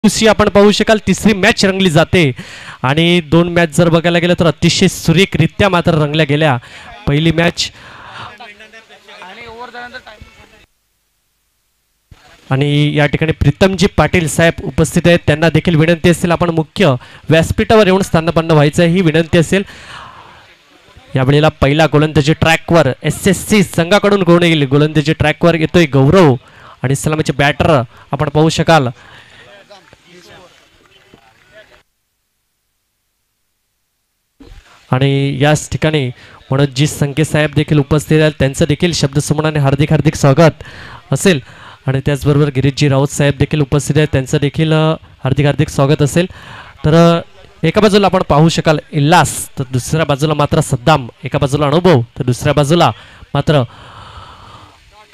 दिवशी आपण पाहू शकाल तिसरी मॅच रंगली जाते आणि दोन मॅच जर बघायला गेलं तर अतिशय सुरेखरित्या मात्र रंगल्या गेल्या. पहिली मॅच आणि या ठिकाणी प्रीतमजी पाटील साहेब उपस्थित आहेत. त्यांना देखील विनंती असेल आपण मुख्य व्यासपीठावर येऊन स्थानपन्न व्हायचं ही विनंती असेल. यावेळेला पहिला गोलंदाजी ट्रॅकवर SSC संघाकडून कोण येईल. गोलंदाजी ट्रॅकवर येतोय गौरव आणि सलामीचे बॅटर आपण पाहू शकाल आणि याच ठिकाणी मनोजी संके साहेब देखील उपस्थित आहेत. त्यांचं देखील शब्दसमूहाने हार्दिक हार्दिक स्वागत असेल आणि त्याचबरोबर गिरीशजी राऊत साहेब देखील उपस्थित आहेत. त्यांचं देखील हार्दिक हार्दिक स्वागत असेल. तर एका बाजूला आपण पाहू शकाल इल्लास तर दुसऱ्या बाजूला मात्र सद्दाम. एका बाजूला अनुभव तर दुसऱ्या बाजूला मात्र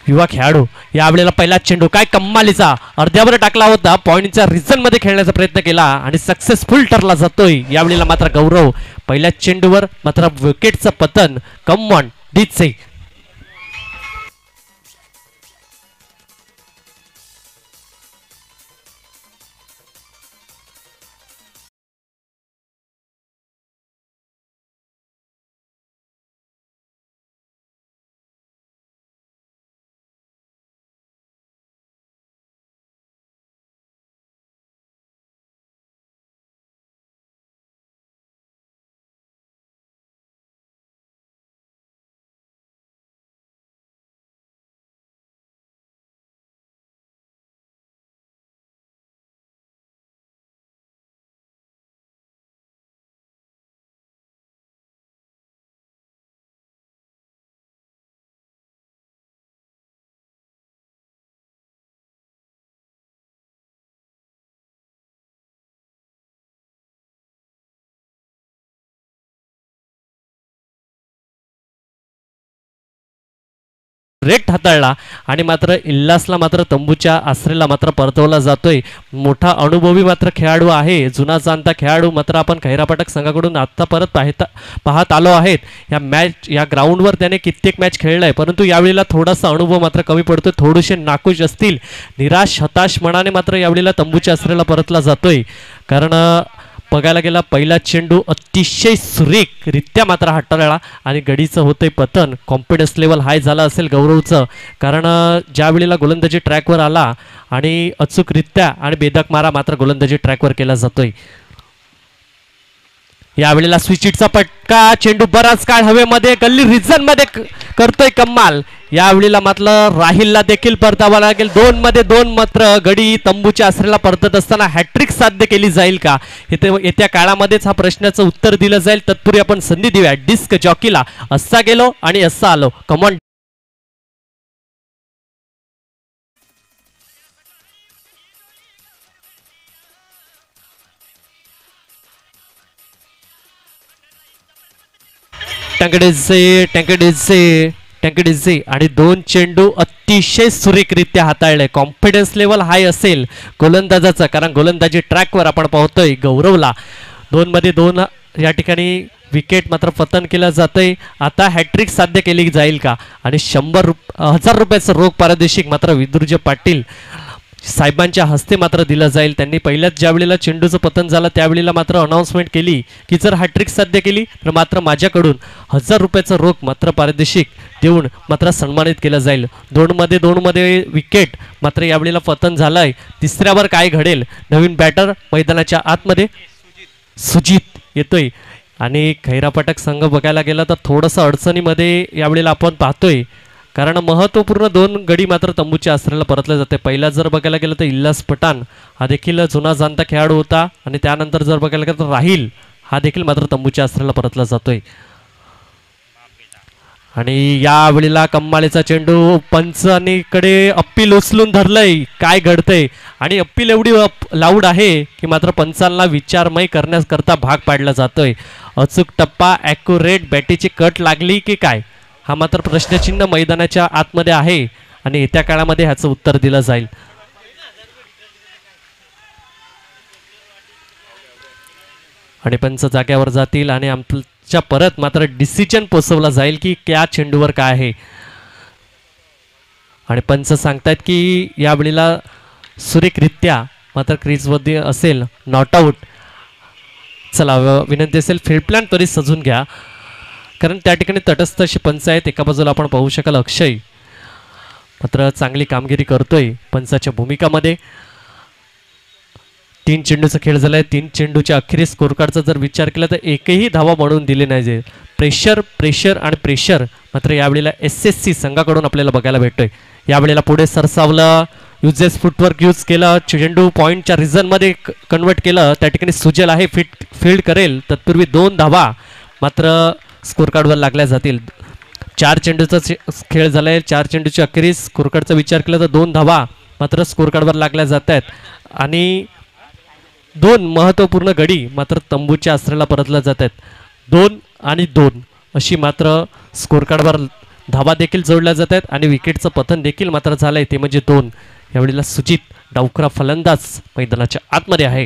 युवा खेळाडू. यावेळेला पहिला चेंडू काय कम्मालीचा अर्ध्यावर टाकला होता. पॉइंटच्या रिझन मध्ये खेळण्याचा प्रयत्न केला आणि सक्सेसफुल ठरला जातोय. यावेळेला मात्र गौरव पहिल्या चेंडूवर मात्र विकेटचं पतन. कम ऑन डीचे रेट हाताळला आणि मात्र इल्लासला मात्र तंबूच्या आसरेला मात्र परतवला जातोय. मोठा अनुभवी मात्र खेळाडू आहे. जुना जाणता खेळाडू मात्र आपण खैरापाटक संघाकडून आता परत पाहत आलो आहेत. या ग्राउंडवर त्याने कित्येक मॅच खेळलाय परंतु यावेळेला थोडासा अनुभव मात्र कमी पडतोय. थोडेसे नाखुश असतील. निराश हताश मनाने मात्र यावेळेला तंबूच्या आसरेला परतला जातोय. कारण बघायला गेला पहिला चेंडू अतिशय सुरेखरित्या मात्र हाताळला आणि गडीचं होतंय पतन. कॉन्फिडन्स लेवल हाय झाला असेल गौरवचं. कारण ज्या वेळेला गोलंदाजी ट्रॅकवर आला आणि अचूकरित्या आणि बेधक मारा मात्र गोलंदाजी ट्रॅकवर केला जातोय. यावेळेला स्विचिटचा पटका. चेंडू बराच काळ हवेमध्ये गल्ली रिझन मध्ये करतोय कमाल. यावेळेला मात्र राहिलला देखील परतावा लागेल. 2 मध्ये 2 मात्र गडी तंबूच्या आसरेला परतत असताना हॅट्रिक साध्य केली जाईल का येत्या काळामध्येच हा प्रश्नाचं उत्तर दिलं जाईल. तत्पूर्वी आपण संधी देऊया डिस्क जॉकीला. असा गेलो आणि असा आलो. कमॉन टँकडीचे आणि 2 चेंडू अतिशय सुरेखरित्या हाताळले. कॉन्फिडन्स लेवल हाय असेल गोलंदाजाचं. कारण गोलंदाजी ट्रॅकवर आपण पाहतोय गौरवला 2 मध्ये 2 या ठिकाणी विकेट मात्र पतन केलं जातंय. आता हॅट्रिक साध्य केली जाईल का आणि 100,000 रुपयाचं रोख पारितोषिक मात्र विदुरजी पाटील साहेबांच्या हस्ते मात्र दिलं जाईल. त्यांनी पहिल्याच ज्या वेळेला चेंडूचं पतन झालं त्यावेळेला मात्र अनाउन्समेंट केली की जर हॅट्रिक साध्य केली तर मात्र माझ्याकडून 1,000 रुपयाचं रोख मात्र पारितोषिक देऊन मात्र सन्मानित केलं जाईल. 2 मध्ये विकेट मात्र यावेळेला पतन झालंय. तिसऱ्यावर काय घडेल. नवीन बॅटर मैदानाच्या आतमध्ये सुजित येतोय आणि खैरापाटक संघ बघायला गेला तर थोडंसं अडचणीमध्ये यावेळेला आपण पाहतोय. कारण महत्त्वपूर्ण 2 गडी मात्र तंबूच्या आसरेला परतले जाते. पहिला जर बघायला गेलं तर इल्लास पठाण हा देखील जुना जाणता खेळाडू होता आणि त्यानंतर जर बघायला गेलं तर राहिल हा देखील मात्र तंबूच्या आसरेला परतला जातोय. आणि यावेळेला कम्मालीचा चेंडू पंचांकडे अप्पील उचलून धरलंय. काय घडतंय आणि अप्पील एवढी लाऊड आहे की मात्र पंचांना विचारमय करण्याकरता भाग पाडला जातोय. अचूक टप्पा ॲक्युरेट बॅटीची कट लागली की काय हा मात्र प्रश्नचिन्ह मैदानाच्या आतमध्ये आहे आणि येत्या काळामध्ये ह्याचं उत्तर दिलं जाईल. आणि पंच जाग्यावर जातील आणि आमच्या परत मात्र डिसिजन पोचवला जाईल की त्या चेंडूवर काय आहे. आणि पंच सांगतायत की यावेळेला सुरेखरित्या मात्र क्रीजमध्ये असेल, नॉट आऊट. चला विनंती असेल फील्ड प्लॅन त्वरित सजून घ्या, कारण त्या ठिकाणी तटस्थ अशी पंच आहेत. एका बाजूला आपण पाहू शकाल अक्षय मात्र चांगली कामगिरी करतोय पंचाच्या भूमिकामध्ये. 3 चेंडूचा खेळ झालाय. 3 चेंडूच्या अखेरीस स्कोर कार्डचा जर विचार केला तर एकही धावा म्हणून दिले नाही. प्रेशर प्रेशर आणि प्रेशर मात्र यावेळेला SSC संघाकडून आपल्याला बघायला भेटतोय. यावेळेला पुढे सरसावलं, युजेस फुटवर्क यूज केलं, चेंडू पॉईंटच्या रिझनमध्ये कन्वर्ट केलं. त्या ठिकाणी सुजल आहे, फील्ड करेल. तत्पूर्वी 2 धावा मात्र स्कोर कार्डवर लागल्या जातील. 4 चेंडूचा खेळ झालाय. 4 चेंडूच्या अखेरीस स्कोर कार्डचा विचार केला तर 2 धावा मात्र स्कोर कार्डवर लागल्या जात आहेत आणि 2 महत्त्वपूर्ण गडी मात्र तंबूच्या आश्रयाला परतल्या जात आहेत. 2 आणि 2 अशी मात्र स्कोर कार्डवर धावा देखील जोडल्या जात आहेत आणि विकेटचं पतन देखील मात्र झालंय, ते म्हणजे 2. यावेळेला सुजित डावखरा फलंदाज मैदानाच्या आतमध्ये आहे.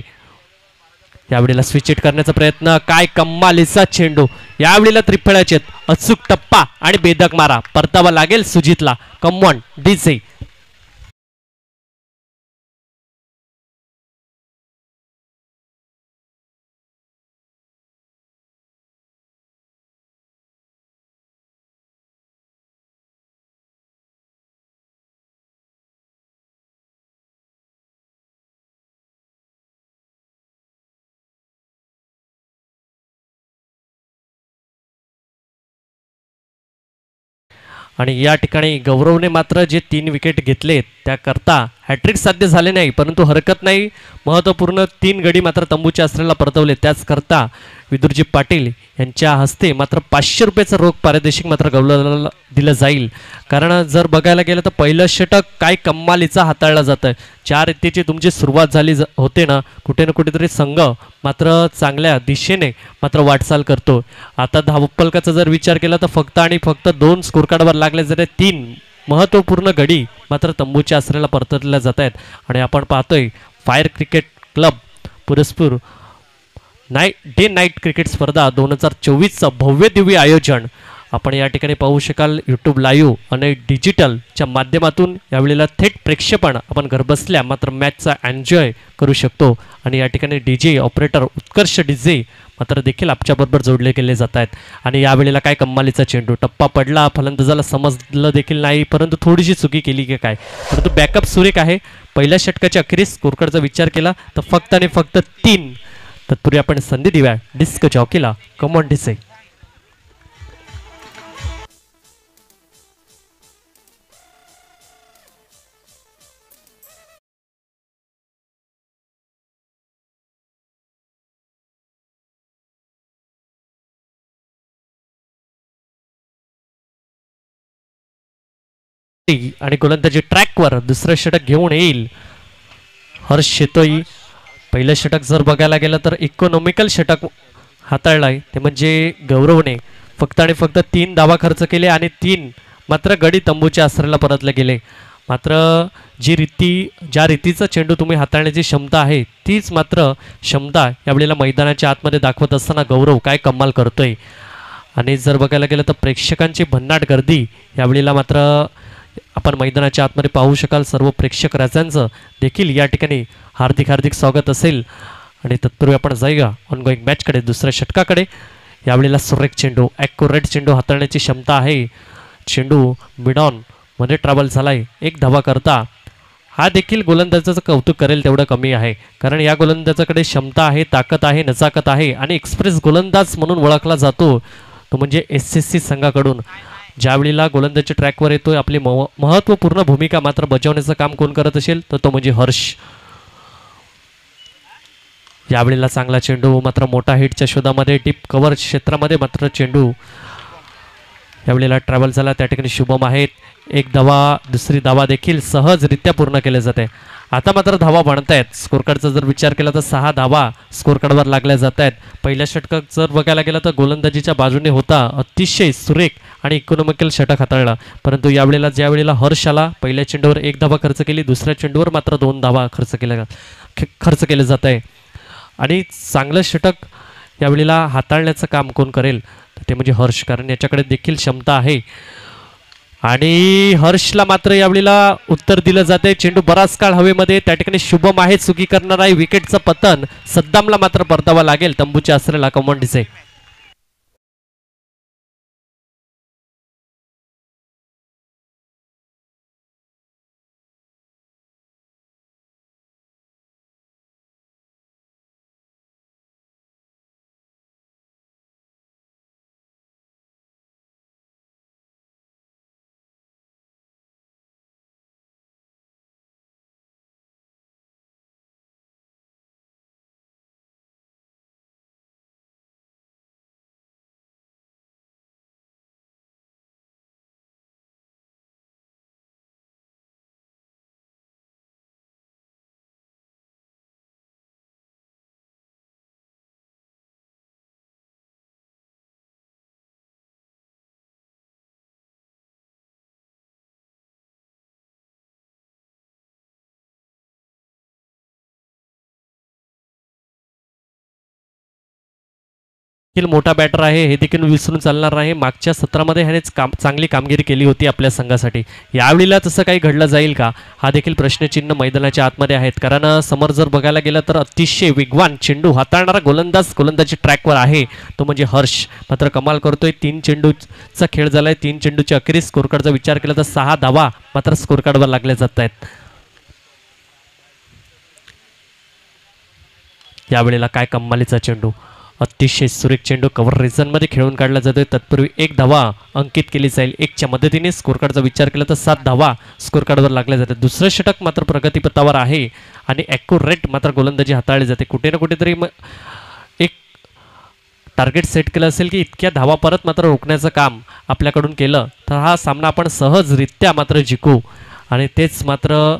यावेळेला स्विच हिट करण्याचा प्रयत्न, काय कमालीचा चेंडू. यावेळेला त्रिफळ्याचे अचूक टप्पा आणि बेधक मारा. परतावा लागेल सुजितला. कम ऑन डीजे. आणि या ठिकाणी गौरवने मात्र जे 3 विकेट घेतलेत त्याकरता हॅट्रिक साध्य झाले नाही, परंतु हरकत नाही. महत्त्वपूर्ण 3 गडी मात्र तंबूच्या आश्रयाला परतवले. त्याचकरता विदुरजी पाटील यांच्या हस्ते मात्र 500 रुपयाचं रोख पारितोषिक मात्र गौरवला दिलं जाईल. कारण जर बघायला गेलं तर पहिलं षटक काय कमालीचा हाताळलं जातं. 4 इत्येची तुमची सुरुवात झाली होते ना, कुठे ना कुठेतरी संघ मात्र चांगल्या दिशेने मात्र वाटचाल करतो. आता धावफलकाचा जर विचार केला तर फक्त आणि फक्त 2 स्कोर कार्डवर लागले जाते. 3 महत्त्वपूर्ण गडी मात्र तंबूच्या आश्रयाला परतवल्या जात आहेत आणि आपण पाहतोय फायर क्रिकेट क्लब पुरस्पूर डे नाईट क्रिकेट स्पर्धा 2024चं भव्य दिव्य आयोजन आपण या ठिकाणी पाहू शकाल. यूट्यूब लाईव्ह आणि डिजिटलच्या माध्यमातून यावेळेला थेट प्रेक्षेपण आपण घरबसल्या मात्र मॅचचा एन्जॉय करू शकतो. आणि या ठिकाणी DJ ऑपरेटर उत्कर्ष DJ मात्र देखील आमच्याबरोबर जोडले गेले जात आहेत. आणि यावेळेला काय कमालीचा चेंडू. टप्पा पडला, फलंदाजाला समजलं देखील नाही, परंतु थोडीशी चुकी केली की काय, परंतु बॅकअप सुरेख आहे. पहिल्या षटकाच्या अखेरीस स्कोर कार्डचा विचार केला तर फक्त आणि फक्त 3. तत्पूर्वी आपण संधी देऊया डिस्क जॉकीला. Come on डिसे. आणि गोलंदाजी ट्रॅकवर दुसरं षटक घेऊन येईल हर्ष शेतोई. पहिलं षटक जर बघायला गेलं तर इकॉनॉमिकल षटक हाताळलाय, ते म्हणजे गौरवने फक्त आणि फक्त 3 धावा खर्च केले आणि 3 मात्र गडी तंबूच्या आश्रयाला परतले गेले. मात्र ज्या रीतीचा चेंडू तुम्ही हाताळण्याची क्षमता आहे तीच मात्र क्षमता यावेळेला मैदानाच्या आतमध्ये दाखवत असताना गौरव काय कमाल करतोय. आणि जर बघायला गेलं तर प्रेक्षकांची भन्नाट गर्दी यावेळेला मात्र आपण मैदानाच्या आतमध्ये पाहू शकाल. सर्व प्रेक्षक राजांचं देखील या ठिकाणी हार्दिक हार्दिक स्वागत असेल. आणि तत्पूर्वी आपण जाऊया ऑनगोईंग मॅचकडे, दुसऱ्या षटकाकडे. यावेळेला सुरेख चेंडू, ॲक्युरेट चेंडू हाताळण्याची क्षमता आहे. चेंडू मिडॉन मध्ये ट्रॅव्हल झालाय. 1 धावा करता हा देखील गोलंदाजाचं कौतुक करेल तेवढं कमी आहे, कारण या गोलंदाजाकडे क्षमता आहे, ताकद आहे, नजाकत आहे आणि एक्सप्रेस गोलंदाज म्हणून ओळखला जातो तो म्हणजे SSC संघाकडून. ज्यावेळेला गोलंदाजी ट्रॅकवर येतोय आपली महत्त्वपूर्ण भूमिका मात्र बजावण्याचं काम कोण करत असेल तर तो म्हणजे हर्ष. यावेळेला चांगला चेंडू मात्र मोठा हिटच्या शोधामध्ये डीप कव्हर क्षेत्रामध्ये मात्र चेंडू यावेळेला ट्रॅव्हल झाला. त्या ठिकाणी शुभम आहेत. 1 धावा, दुसरी धावा देखील सहजरित्या पूर्ण केले जाते. आता मात्र धावा बनत आहेत. स्कोर कार्डचा जर विचार केला तर 6 धावा स्कोर कार्डवर लागल्या जात आहेत. पहिल्या षटकात जर बघायला गेलं तर गोलंदाजीच्या बाजूने होता, अतिशय सुरेख आणि इकॉनॉमिकल षटक हाताळला. परंतु यावेळेला ज्यावेळेला हर्ष आला, पहिल्या चेंडूवर 1 धावा खर्च केली, दुसऱ्या चेंडूवर मात्र 2 धावा खर्च केले जात आहे. आणि चांगलं षटक यावेळेला हाताळण्याचं काम कोण करेल ते म्हणजे हर्ष, कारण याच्याकडे देखील क्षमता आहे. आणि हर्षला मात्र यावेळेला उत्तर दिलं जाते. चेंडू बराच काळ हवेमध्ये, त्या ठिकाणी शुभम आहे चुकी करणार आहे. विकेटचं पतन, सद्दामला मात्र परतावा लागेल तंबूच्या आसरेला कमांडीचे. मोठा बॅटर आहे हे देखील विसरून चालणार नाही. मागच्या सत्रामध्ये ह्यानेच चांगली कामगिरी केली होती आपल्या संघासाठी. यावेळेला तसं काही घडलं जाईल का, हा देखील प्रश्नचिन्ह मैदानाच्या आतमध्ये आहेत. कारण समोर जर बघायला गेलं तर अतिशय वेगवान चेंडू हाताळणारा गोलंदाजी ट्रॅकवर आहे तो म्हणजे हर्ष. मात्र कमाल करतोय. 3 चेंडूचा खेळ झालाय. 3 चेंडूच्या अखेरीस स्कोर कार्डचा विचार केला तर 6 धावा मात्र स्कोर कार्डवर लागल्या जात आहेत. यावेळेला काय कमालीचा चेंडू, अतिशय सुरेख चेंडू कव्हर रिझनमध्ये खेळून काढला जातोय. तत्पूर्वी 1 धावा अंकित केली जाईल. 1च्या मदतीने स्कोर कार्डचा विचार केला तर 7 धावा स्कोर कार्डवर लागल्या जातात. दुसरं षटक मात्र प्रगतीपथावर आहे आणि ॲक्युरेट मात्र गोलंदाजी हाताळली जाते. कुठे ना कुठेतरी एक टार्गेट सेट केलं असेल की इतक्या धावा परत मात्र रोखण्याचं काम आपल्याकडून केलं तर हा सामना आपण सहजरित्या मात्र जिंकू. आणि तेच मात्र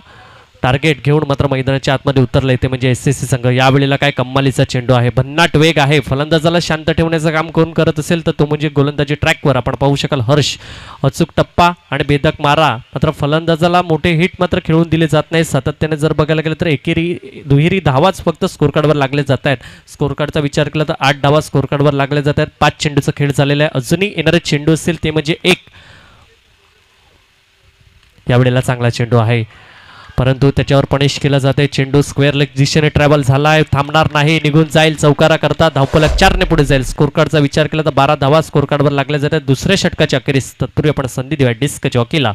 टार्गेट घेऊन मात्र मैदानाच्या आतमध्ये उतरले ते म्हणजे SSC संघ. यावेळेला काय कमालीचा चेंडू आहे, भन्नाट वेग आहे. फलंदाजाला शांत ठेवण्याचं काम कोण करत असेल तर तो म्हणजे गोलंदाजी ट्रॅकवर आपण पाहू शकाल हर्ष. अचूक टप्पा आणि बेधक मारा. मात्र फलंदाजाला मोठे हिट मात्र खेळून दिले जात नाही. सातत्याने जर बघायला गेलं तर दुहेरी धावाच फक्त स्कोर कार्डवर लागले जात आहेत. स्कोर कार्डचा विचार केला तर 8 धावा स्कोर कार्डवर लागले जात आहेत. 5 चेंडूचा खेळ झालेला आहे. अजूनही येणारे चेंडू असेल ते म्हणजे 1. यावेळेला चांगला चेंडू आहे परंतु त्याच्यावर पनिश केला जाते. चेंडू स्क्वेअर लेग दिशेने ट्रॅव्हल झालाय, थांबणार नाही, निघून जाईल. चौकारा करता धावफलक 4 ने पुढे जाईल. स्कोर कार्डचा विचार केला तर 12 धावा स्कोर कार्डवर लागल्या जातात दुसऱ्या षटकाच्या अखेरीस. तत्पूर्वी आपण संधी देऊया डिस्क जॉकीला.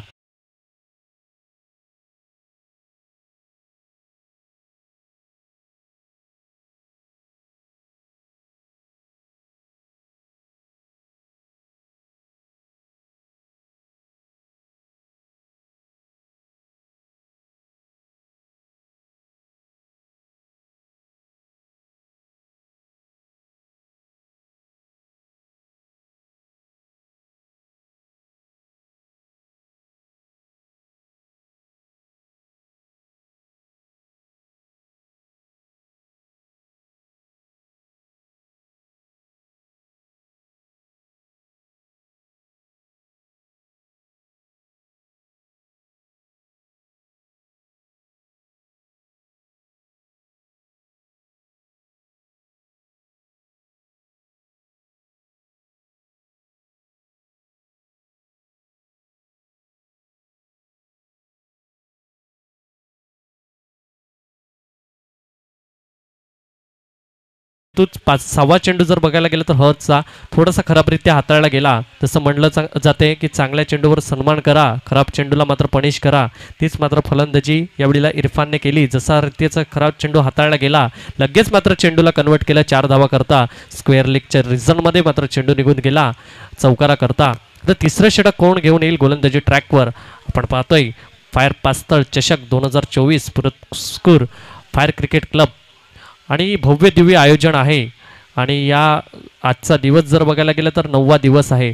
तोच 6वा चेंडू जर बघायला गेला तर हर्षचा थोडासा खराबरित्या हाताळला गेला. तसं म्हणलं जाते की चांगल्या चेंडूवर सन्मान करा, खराब चेंडूला मात्र पनिश करा. तीच मात्र फलंदाजी यावेळेला इरफानने केली. जसा रीतीचा खराब चेंडू हाताळला गेला लगेच मात्र चेंडूला कन्वर्ट केला 4 धावा करता. स्क्वेअर लेगच्या रिझनमध्ये मात्र चेंडू निघून गेला चौकारा करता. तर तिसरं षटक कोण घेऊन येईल गोलंदाजी ट्रॅकवर आपण पाहतोय. फायर पास्तळ चषक 2024 पुरस्कार फायर क्रिकेट क्लब आणि भव्य दिव्य आयोजन आहे. आणि या आजचा दिवस जर बघायला गेलं तर 9वा दिवस आहे.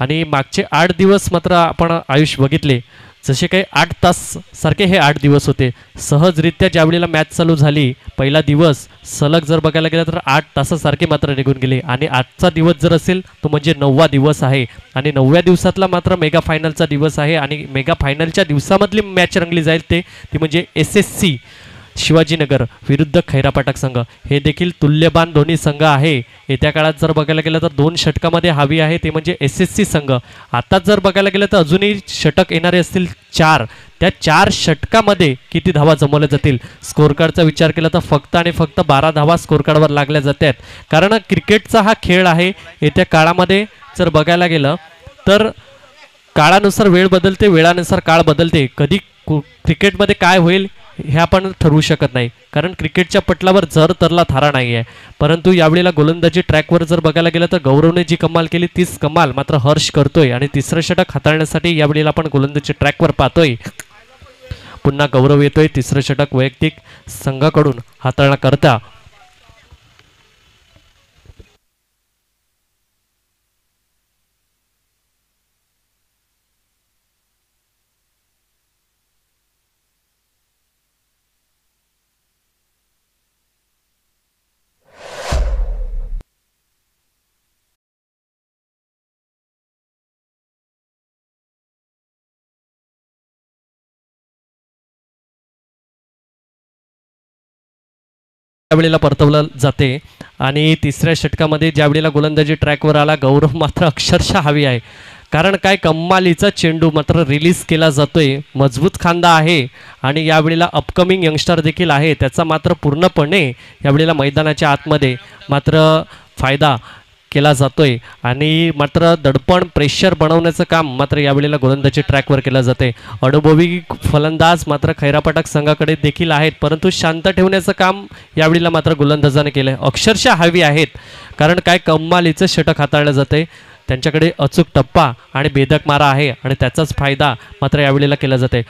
आणि मागचे 8 दिवस मात्र आपण आयुष्य बघितले जसे काही 8 तास सारखे हे 8 दिवस होते. सहजरित्या ज्यावेळेला मॅच चालू झाली पहिला दिवस सलग जर बघायला गेला तर 8 तासासारखे मात्र निघून गेले. आणि आजचा दिवस जर असेल तो म्हणजे 9वा दिवस आहे. आणि 9व्या दिवसातला मात्र मेगा फायनलचा दिवस आहे. आणि मेगा फायनलच्या दिवसामधली मॅच रंगली जाईल ती म्हणजे SSC शिवाजीनगर विरुद्ध खैरापाटक संघ, हे देखील तुल्यबान दोन्ही संघ आहे. येत्या काळात जर बघायला गेलं तर 2 षटकामध्ये हवी आहे, ते म्हणजे SSC संघ. आता जर बघायला गेलं तर अजूनही षटक येणारे असतील 4. त्या 4 षटकामध्ये किती धावा जमवल्या जातील? स्कोर कार्डचा विचार केला तर फक्त आणि फक्त 12 धावा स्कोर कार्डवर लागल्या जातात. कारण क्रिकेटचा हा खेळ आहे. येत्या काळामध्ये जर बघायला गेलं तर काळानुसार वेळ बदलते, वेळानुसार काळ बदलते. कधी क्रिकेटमध्ये काय होईल हे आपण ठरवू शकत नाही, कारण क्रिकेटच्या पटलावर जर तरला थारा नाही आहे. परंतु यावेळेला गोलंदाजी ट्रॅकवर जर बघायला गेलं तर गौरवने जी कमाल केली तीच कमाल मात्र हर्ष करतोय. आणि तिसरं षटक हाताळण्यासाठी यावेळेला आपण गोलंदाजी ट्रॅकवर पाहतोय. पुन्हा गौरव येतोय. तिसरं षटक वैयक्तिक संघाकडून हाताळण्याकरता त्यावेळेला परतवलं जाते. आणि तिसऱ्या षटकामध्ये ज्यावेळेला गोलंदाजी ट्रॅकवर आला, गौरव मात्र अक्षरशः हवी आहे. कारण काय कम्मालीचा चेंडू मात्र रिलीज केला जातोय. मजबूत खांदा आहे आणि यावेळेला अपकमिंग यंगस्टर देखील आहे. त्याचा मात्र पूर्णपणे यावेळेला मैदानाच्या आतमध्ये मात्र फायदा केला जातोय. आणि मात्र दडपण प्रेशर बनवण्याचं काम मात्र यावेळेला गोलंदाजी ट्रॅकवर केलं जाते. अनुभवी फलंदाज मात्र खैरापाटक संघाकडे देखील आहेत, परंतु शांत ठेवण्याचं काम यावेळेला मात्र गोलंदाजाने केलं आहे. अक्षरशः हवी आहेत, कारण काय कम्मालीचं षटक हाताळलं जाते. त्यांच्याकडे अचूक टप्पा आणि बेधक मारा आहे आणि त्याचाच फायदा मात्र यावेळेला केला जाते.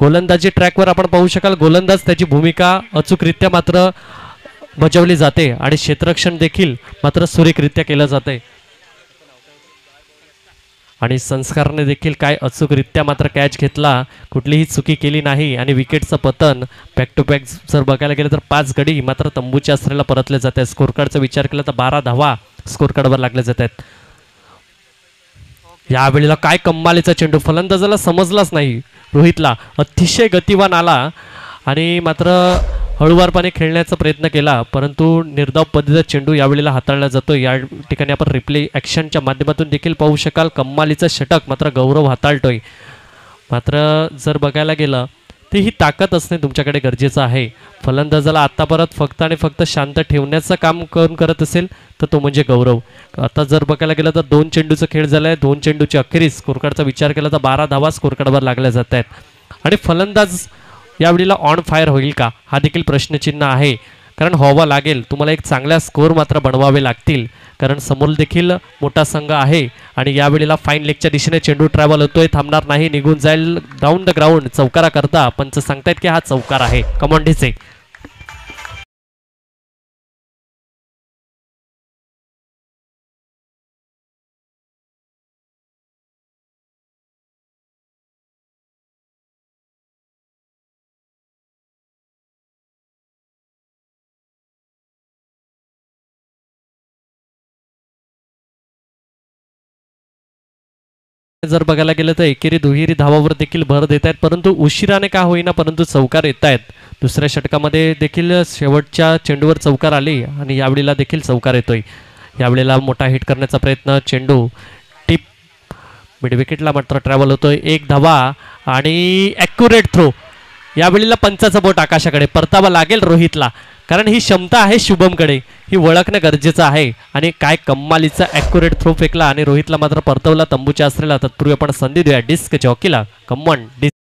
गोलंदाजी ट्रॅकवर आपण पाहू शकाल गोलंदाज त्याची भूमिका अचूकरित्या मात्र बजावली जाते आणि क्षेत्ररक्षण देखील मात्र सुरेखरित्या केलं जाते. आणि संस्कारने देखील काय अचूकरित्या मात्र कॅच घेतला, कुठलीही चुकी केली नाही. आणि विकेटचं पतन बॅक टू बॅक जर बघायला गेलं तर 5 गडी मात्र तंबूच्या आश्रयाला परतले जात आहेत. स्कोर कार्डचा विचार केला तर 12 धावा स्कोर कार्डवर लागले जात आहेत. यावेळेला काय कम्मालीचा चेंडू, फलंदाजाला समजलाच नाही. रोहितला अतिशय गतिवान आला आणि मात्र हळूवारपणे खेळण्याचा प्रयत्न केला, परंतु निर्धाव पद्धतीचा चेंडू यावेळेला हाताळला जातो. या ठिकाणी आपण रिप्ले ॲक्शनच्या माध्यमातून देखील पाहू शकाल कम्मालीचं षटक मात्र गौरव हाताळतोय. मात्र जर बघायला गेलं तर ही ताकद असणे तुमच्याकडे गरजेचं आहे. फलंदाजाला आत्तापर्यंत फक्त आणि फक्त शांत ठेवण्याचं काम कोण करत असेल तर तो म्हणजे गौरव. आता जर बघायला गेलं तर 2 चेंडूचा खेळ झाला आहे. 2 चेंडूची अखेरीस स्कोर कार्डचा विचार केला तर 12 धावा स्कोर कार्डवर लागल्या जात आहेत. आणि फलंदाज यावेळेला ऑन फायर होईल का हा देखील प्रश्नचिन्ह आहे, कारण व्हावा लागेल. तुम्हाला एक चांगला स्कोर मात्र बनवावे लागतील, कारण समोर देखील मोठा संघ आहे. आणि यावेळेला फाईन लेगच्या दिशेने चेंडू ट्रॅव्हल होतोय, थांबणार नाही, निघून जाईल डाऊन द ग्राउंड. चौकारा करता पंच सांगतायत की हा चौकार आहे. Come on DJ. जर बघायला गेलं तर एकेरी दुहेरी धावावर देखील भर देत आहेत, परंतु उशिराने का होईना परंतु चौकार येत आहेत. दुसऱ्या षटकामध्ये देखील शेवटच्या चेंडूवर चौकार आली आणि यावेळेला देखील चौकार येतोय. यावेळेला मोठा हिट करण्याचा प्रयत्न, चेंडू टिप मिड विकेटला मात्र ट्रॅव्हल होतोय. 1 धावा आणि ॲक्युरेट थ्रो. यावेळेला पंचाचं बोट आकाशाकडे, परतावा लागेल रोहितला, कारण ही क्षमता आहे शुभमकडे, ही ओळखणं गरजेचं आहे. आणि काय कम्मालीचा ॲक्युरेट थ्रो फेकला आणि रोहितला मात्र परतवला तंबूच्या आश्रयाला. तत्पूर्वी आपण संधी देऊया डिस्क जॉकीला. Come on disk.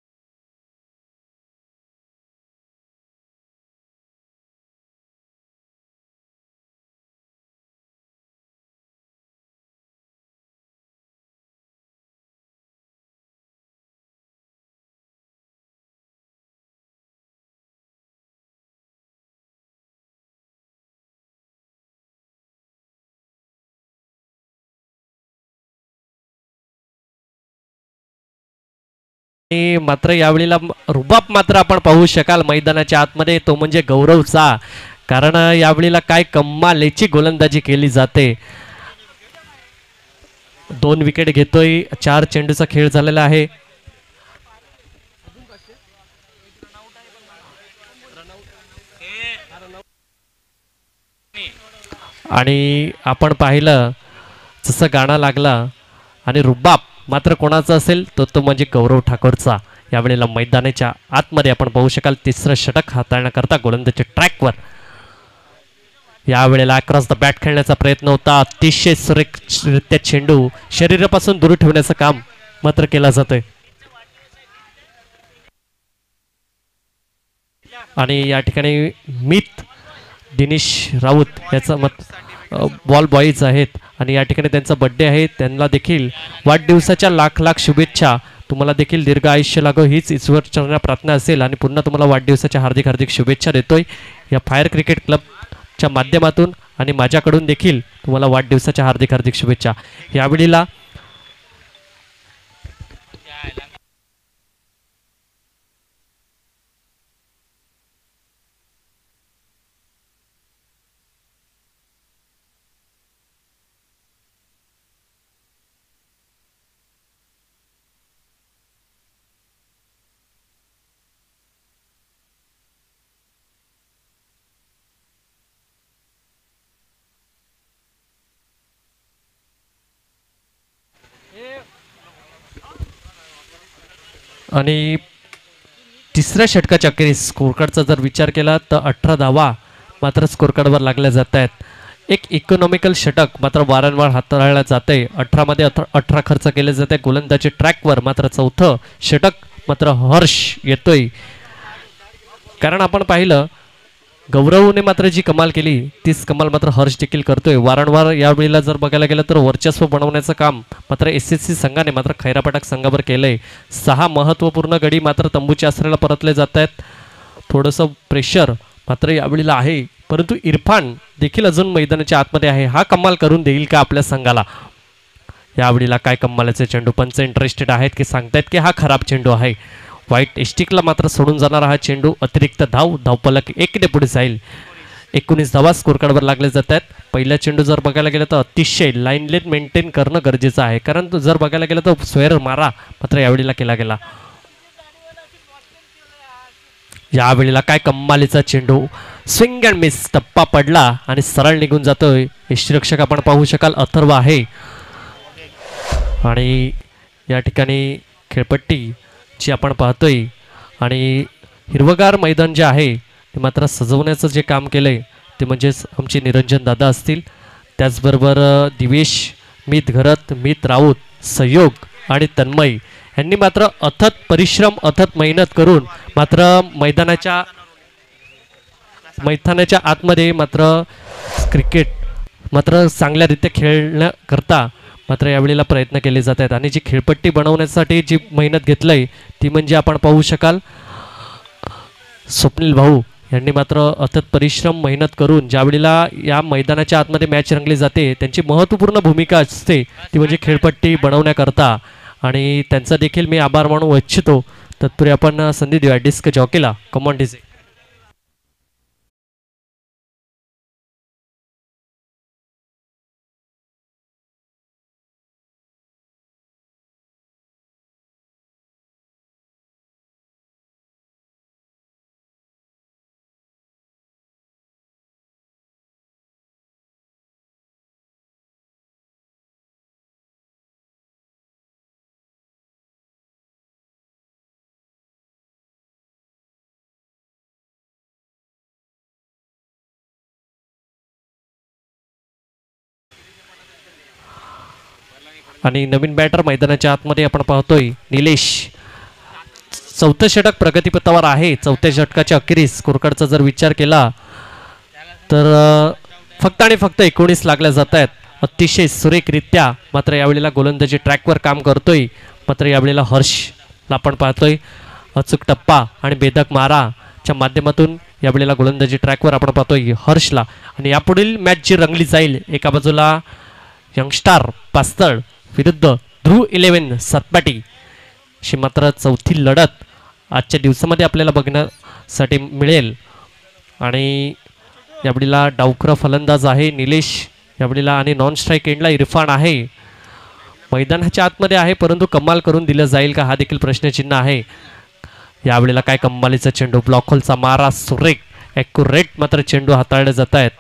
मात्र यावेळेला रुबाब मात्र आपण पाहू शकाल मैदानाच्या आतमध्ये, तो म्हणजे गौरवचा. कारण यावेळेला काय कमालीची गोलंदाजी केली जाते. 2 विकेट घेतोय. 4 चेंडूचा खेळ झालेला आहे. आणि आपण पाहिलं जसं गाणं लागला आणि रुबाब मात्र कोणाचा असेल तो म्हणजे गौरव ठाकूरचा. यावेळेला मैदानाच्या आतमध्ये आपण पाहू शकाल तिसरं षटक हाताळण्याकरता गोलंदाजीच्या ट्रॅकवर यावेळेला अक्रॉस द बॅट खेळण्याचा प्रयत्न होता. अतिशय सुरेखरित्या चेंडू शरीरापासून दूर ठेवण्याचं काम मात्र केलं जातंय. आणि या ठिकाणी मित दिनेश राऊत याचं मत बॉल बॉईज आहेत आणि या ठिकाणी त्यांचा बड्डे आहे. त्यांना देखील वाढदिवसाच्या लाख लाख शुभेच्छा. तुम्हाला देखील दीर्घ आयुष्य लागो हीच ईश्वरचरणी प्रार्थना असेल आणि पुन्हा तुम्हाला वाढदिवसाच्या हार्दिक हार्दिक शुभेच्छा देतोय या फायर क्रिकेट क्लबच्या माध्यमातून आणि माझ्याकडून देखील तुम्हाला वाढदिवसाच्या हार्दिक हार्दिक शुभेच्छा. यावेळेला आणि तिसऱ्या षटकाच्या अखेरीस स्कोरकार्डचा जर विचार केला तर 18 धावा मात्र स्कोरकार्डवर लागल्या जात आहेत. एक इकॉनॉमिकल षटक मात्र वारंवार हाताळल्या जाते. 18 मध्ये 18 खर्च केले जाते गोलंदाजी ट्रॅकवर. मात्र चौथं षटक मात्र हर्ष येतोय कारण आपण पाहिलं गौरवने मात्र जी कमाल केली तीच कमाल मात्र हर्ष देखील करतोय. वारंवार यावेळेला जर बघायला गेलं तर वर्चस्व बनवण्याचं काम मात्र SSC संघाने मात्र खैरापटाक संघावर केलंय. 6 महत्त्वपूर्ण गडी मात्र तंबूच्या आसऱ्याला परतले जात आहेत. थोडंसं प्रेशर मात्र यावेळेला आहे परंतु इरफान देखील अजून मैदानाच्या आतमध्ये आहे. हा कमाल करून देईल का आपल्या संघाला? यावेळेला काय कमालाचे चेंडू पंच इंटरेस्टेड आहेत की सांगतायत की हा खराब चेंडू आहे. व्हाईट एस्टिकला मात्र सोडून जाणारा हा चेंडू अतिरिक्त धावपलक 1 पुढे जाईल. 19 धावा स्कोरकार्डवर लागले जात आहेत. पहिला चेंडू जर बघायला गेलं तर अतिशय लाईन लेंथ मेंटेन करणं गरजेचं आहे कारण जर बघायला गेलं तर स्क्वेअर मारा मात्र यावेळेला केला गेला. यावेळेला काय कमालीचा चेंडू स्विंग अँड मिस टप्पा पडला आणि सरळ निघून जातोय. यष्टीरक्षक आपण पाहू शकाल अथर्व आहे आणि या ठिकाणी खेळपट्टी जी आपण पाहतोय आणि हिरवगार मैदान जे आहे ते मात्र सजवण्याचं जे काम केलंय ते म्हणजेच आमचे निरंजन दादा असतील. त्याचबरोबर दिवेश मित घरत मित राऊत सहयोग आणि तन्मय यांनी मात्र अथक परिश्रम अथक मेहनत करून मात्र मैदानाच्या आतमध्ये मात्र क्रिकेट मात्र चांगल्यारीत्या खेळण्याकरता मात्र यावेळेला प्रयत्न केले जात आहेत आणि जी खेळपट्टी बनवण्यासाठी जी मेहनत घेतलंय ती म्हणजे आपण पाहू शकाल स्वप्नील भाऊ यांनी मात्र अथक परिश्रम मेहनत करून ज्यावेळेला या मैदानाच्या आतमध्ये मॅच रंगली जाते त्यांची महत्त्वपूर्ण भूमिका असते ती म्हणजे खेळपट्टी बनवण्याकरता आणि त्यांचा देखील मी आभार मानू इच्छितो. तत्पूर्वी आपण संधी देऊया डिस्क जॉकीला. Come on DJ. आणि नवीन बॅटर मैदानाच्या आतमध्ये आपण पाहतोय निलेश. चौथं षटक प्रगतीपथावर आहे. चौथ्या षटकाच्या अखेरीस स्कोरकार्डचा जर विचार केला तर फक्त आणि फक्त 19 लागल्या जात आहेत. अतिशय सुरेखरित्या मात्र यावेळेला गोलंदाजी ट्रॅकवर काम करतोय. मात्र यावेळेला हर्षला आपण पाहतोय अचूक टप्पा आणि बेधक माराच्या माध्यमातून यावेळेला गोलंदाजी ट्रॅकवर आपण पाहतोय हर्षला. आणि यापुढील मॅच जी रंगली जाईल एका बाजूला यंगस्टार पास्तळ विरुद्ध ध्रुव 11 सातपाटी अशी मात्र चौथी लढत आजच्या दिवसामध्ये आपल्याला बघण्यासाठी मिळेल. आणि यावेळेला डावखुरा फलंदाज आहे निलेश यावेळेला आणि नॉन स्ट्राईक एंडला इरफान आहे. मैदानाच्या आतमध्ये आहे परंतु कमाल करून दिलं जाईल का हा देखील प्रश्नचिन्ह आहे. यावेळेला काय कमालीचा चेंडू ब्लॉक होलचा मारा सुरेख ॲक्युरेट मात्र चेंडू हाताळले जात आहेत.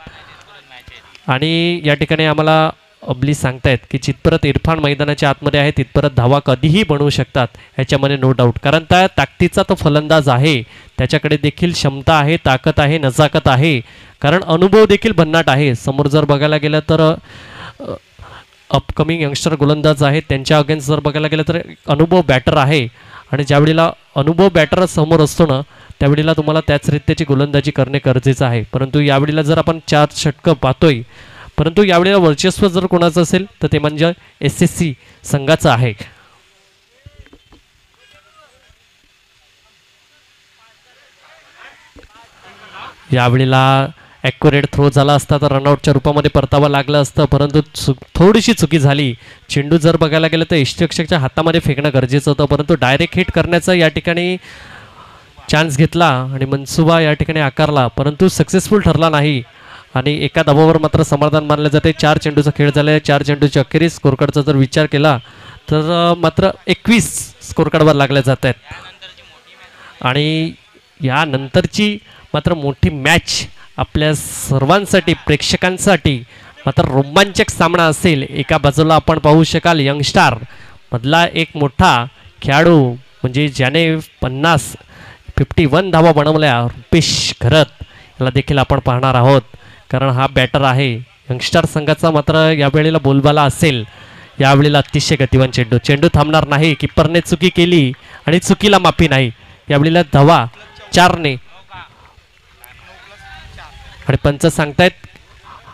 आणि या ठिकाणी आम्हाला अबली सांगतायत की जिथपर्यंत इरफान मैदानाच्या आतमध्ये आहे तिथपर्यंत धावा कधीही बनवू शकतात, ह्याच्यामध्ये नो डाऊट. कारण त्या ताकदीचा तो फलंदाज आहे, त्याच्याकडे देखील क्षमता आहे, ताकद आहे, नजाकत आहे, कारण अनुभव देखील भन्नाट आहे. समोर जर बघायला गेलं तर अपकमिंग यंगस्टर गोलंदाज आहेत, त्यांच्या अगेन्स्ट जर बघायला गेलं तर अनुभव बॅटर आहे. आणि ज्यावेळेला अनुभव बॅटर समोर असतो ना, त्यावेळेला तुम्हाला त्याच रीतीची गोलंदाजी करणे गरजेचं आहे. परंतु यावेळेला जर आपण 4 षटकं पाहतोय, परंतु यावेळेला वर्चस्व जर कोणाचं असेल तर ते म्हणजे SSC संघाचं आहे. यावेळेला ॲक्युरेट थ्रो झाला असता तर रनआउटच्या रूपामध्ये परतावा लागलं असतं, परंतु थोडीशी चुकी झाली. चेंडू जर बघायला गेलं तर यष्टीरक्षकच्या हातामध्ये फेकणं गरजेचं होतं, परंतु डायरेक्ट हिट करण्याचा या ठिकाणी चान्स घेतला आणि मनसुबा या ठिकाणी आकारला, परंतु सक्सेसफुल ठरला नाही. आणि एका धावावर मात्र समाधान मानले जाते. 4 चेंडूचा खेळ झाला आहे. 4 चेंडूच्या अखेरीस स्कोरकार्डचा जर विचार केला तर मात्र 21 स्कोरकार्डवर लागले जात आहेत. आणि यानंतरची मात्र मोठी मॅच आपल्या सर्वांसाठी, प्रेक्षकांसाठी मात्र रोमांचक सामना असेल. एका बाजूला आपण पाहू शकाल यंगस्टार मधला एक मोठा खेळाडू म्हणजे ज्याने 51 धावा बनवल्या, रुपेश घरत, याला देखील आपण पाहणार आहोत, कारण हा बॅटर आहे. यंगस्टार संघाचा मात्र यावेळेला बोलबाला असेल. यावेळेला अतिशय गतिवान चेंडू, चेंडू थांबणार नाही. किप्परने चुकी केली आणि चुकीला माफी नाही. यावेळेला धावा 4ने आणि पंच सांगतायत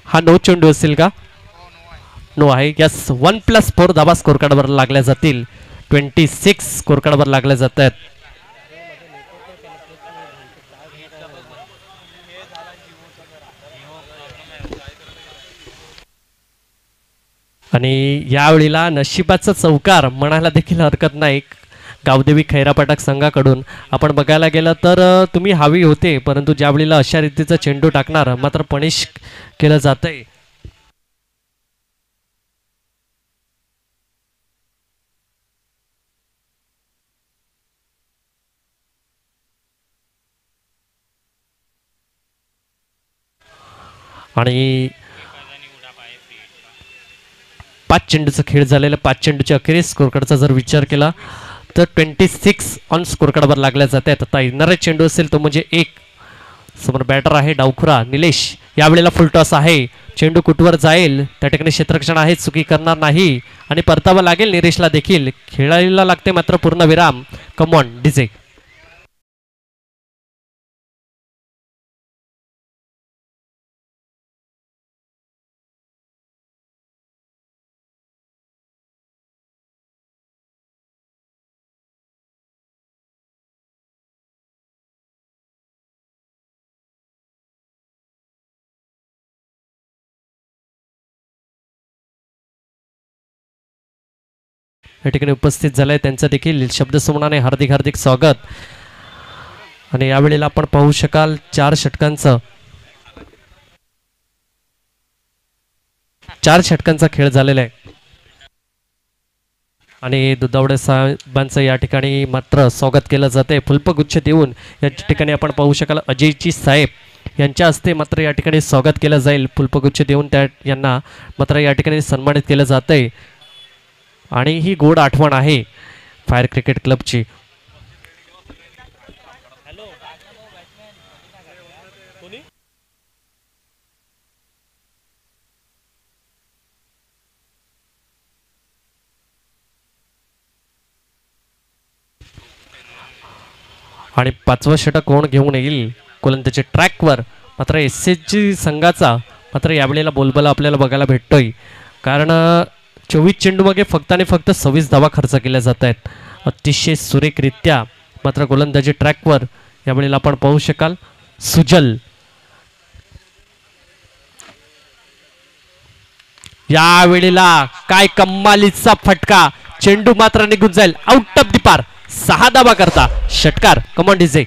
हा 9 चेंडू असेल का? नो आहे. यस, 1+4 धावा स्कोर कार्डवर लागल्या जातील. 26 स्कोर कार्डवर लागल्या जात आहेत. आणि यावेळेला नशिबाचा चौकार म्हणायला देखील हरकत नाही. गावदेवी खैरापाटक संघाकडून आपण बघायला गेलं तर तुम्ही हवी होते, परंतु ज्यावेळेला अशा रीतीचा चेंडू टाकणार मात्र पनिश केलं जातंय. आणि 5 चेंडूचा खेळ झालेला, 5 चेंडूच्या अखेरीस स्कोरकार्डचा जर विचार केला तर 26 ऑन स्कोरकार्डवर लागल्या जाते. आता येणारा चेंडू असेल तो म्हणजे एक. समोर बॅटर आहे डावखुरा निलेश. यावेळेला फुलटॉस आहे. चेंडू कुठवर जाईल त्या ठिकाणी क्षेत्ररक्षण आहे, चुकी करणार नाही आणि परतावा लागेल निलेशला देखील. खेळायला लागते मात्र पूर्ण विराम. Come on DJ. या ठिकाणी उपस्थित झालाय त्यांचं देखील शब्दसुमनाने हार्दिक हार्दिक स्वागत. आणि यावेळेला आपण पाहू शकाल 4 षटकांचा खेळ झालेला आहे. आणि दुधावडे साहेबांचं या ठिकाणी मात्र स्वागत केलं जाते फुलपगुच्छ देऊन. या ठिकाणी आपण पाहू शकाल अजयजी साहेब यांच्या हस्ते मात्र या ठिकाणी स्वागत केलं जाईल फुलपगुच्छ देऊन. यांना मात्र या ठिकाणी सन्मानित केलं जातंय. आणि ही गोड आठवण आहे फायर क्रिकेट क्लबची. आणि 5वं षटक कोण घेऊन येईल गोलंदाजी ट्रॅकवर मात्र SSG संघाचा मात्र यावेळेला बोलबाला आपल्याला बघायला भेटतोय. कारण 24 चेंडूमागे फक्त आणि फक्त 26 धावा खर्च केल्या जात आहेत. अतिशय सुरेखरित्या मात्र गोलंदाजी ट्रॅकवर यावेळेला आपण पाहू शकाल सुजल. यावेळेला काय कमालीचा फटका, चेंडू मात्र निघून जाईल आउट ऑफ दी पार. 6 धावा करता षटकार. Come on DJ.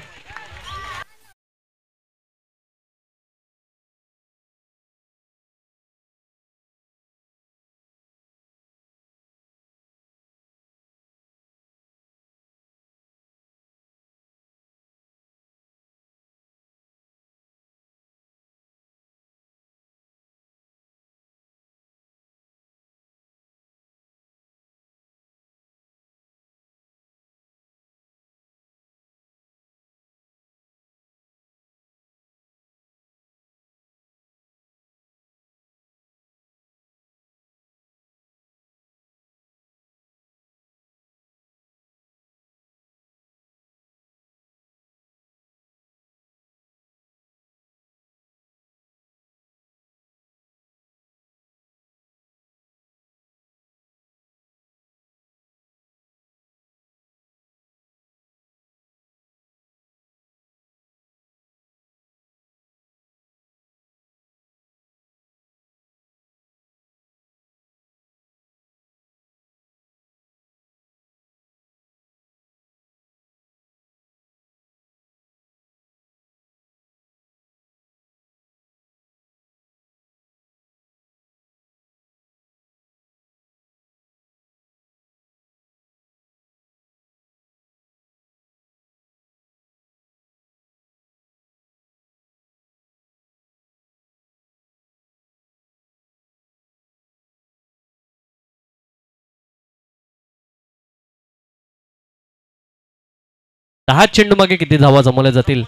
10 चेंडू मागे किती धावा जमवल्या जातील?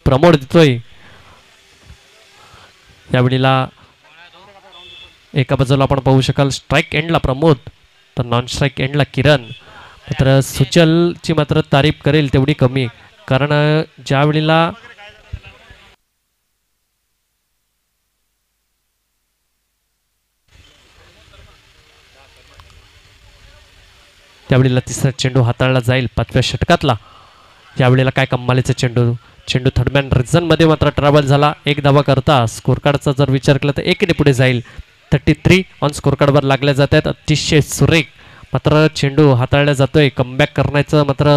प्रमोद देतोय यावेळेला. एका बाजूला आपण पाहू शकाल स्ट्राईक एंडला प्रमोद, तर नॉन स्ट्राईक एंडला किरण. मात्र सुचलची मात्र तारीफ करेल तेवढी कमी, कारण ज्या वेळेला त्यावेळेला तिसरा चेंडू हाताळला जाईल 5व्या षटकातला. यावेळेला काय कमालीचा चेंडू, चेंडू थर्डमॅन रिझनमध्ये मात्र ट्रॅव्हल झाला. एक धावा करता स्कोर कार्डचा जर विचार केला तर एकने पुढे जाईल. 33 ऑन स्कोर कार्डवर लागल्या जात आहेत. अतिशय सुरेख मात्र चेंडू हाताळला जातोय. कमबॅक करण्याचं मात्र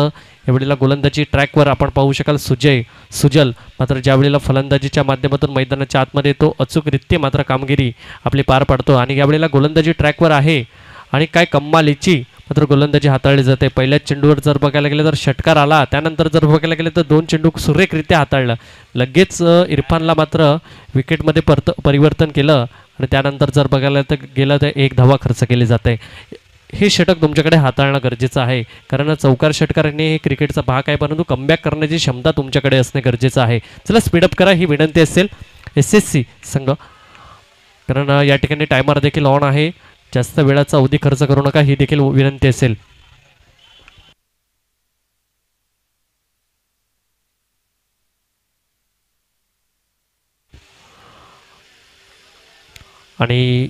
यावेळेला गोलंदाजी ट्रॅकवर आपण पाहू शकाल सुजल मात्र ज्यावेळेला फलंदाजीच्या माध्यमातून मैदानाच्या आतमध्ये येतो अचूकरित्या मात्र कामगिरी आपली पार पाडतो. आणि यावेळेला गोलंदाजी ट्रॅकवर आहे आणि काय कमालीची मात्र गोलंदाजी हाताळली जाते. पहिल्याच चेंडूवर जर बघायला गेलं तर षटकार आला, त्यानंतर जर बघायला गेलं तर 2 चेंडू सुरेखरित्या हाताळलं. लगेच इरफानला मात्र विकेटमध्ये परिवर्तन केलं आणि त्यानंतर जर बघायला तर गेलं तर 1 धावा खर्च केली जाते. हे षटक तुमच्याकडे हाताळणं गरजेचं आहे, कारण चौकार षटकाराने हे क्रिकेटचा भाग आहे, परंतु कमबॅक करण्याची क्षमता तुमच्याकडे असणे गरजेचं आहे. चला स्पीडअप करा ही विनंती असेल SSC संघ, कारण या ठिकाणी टायमर देखील ऑन आहे. जास्त वेळाचा अवधी खर्च करू नका ही देखील विनंती असेल. आणि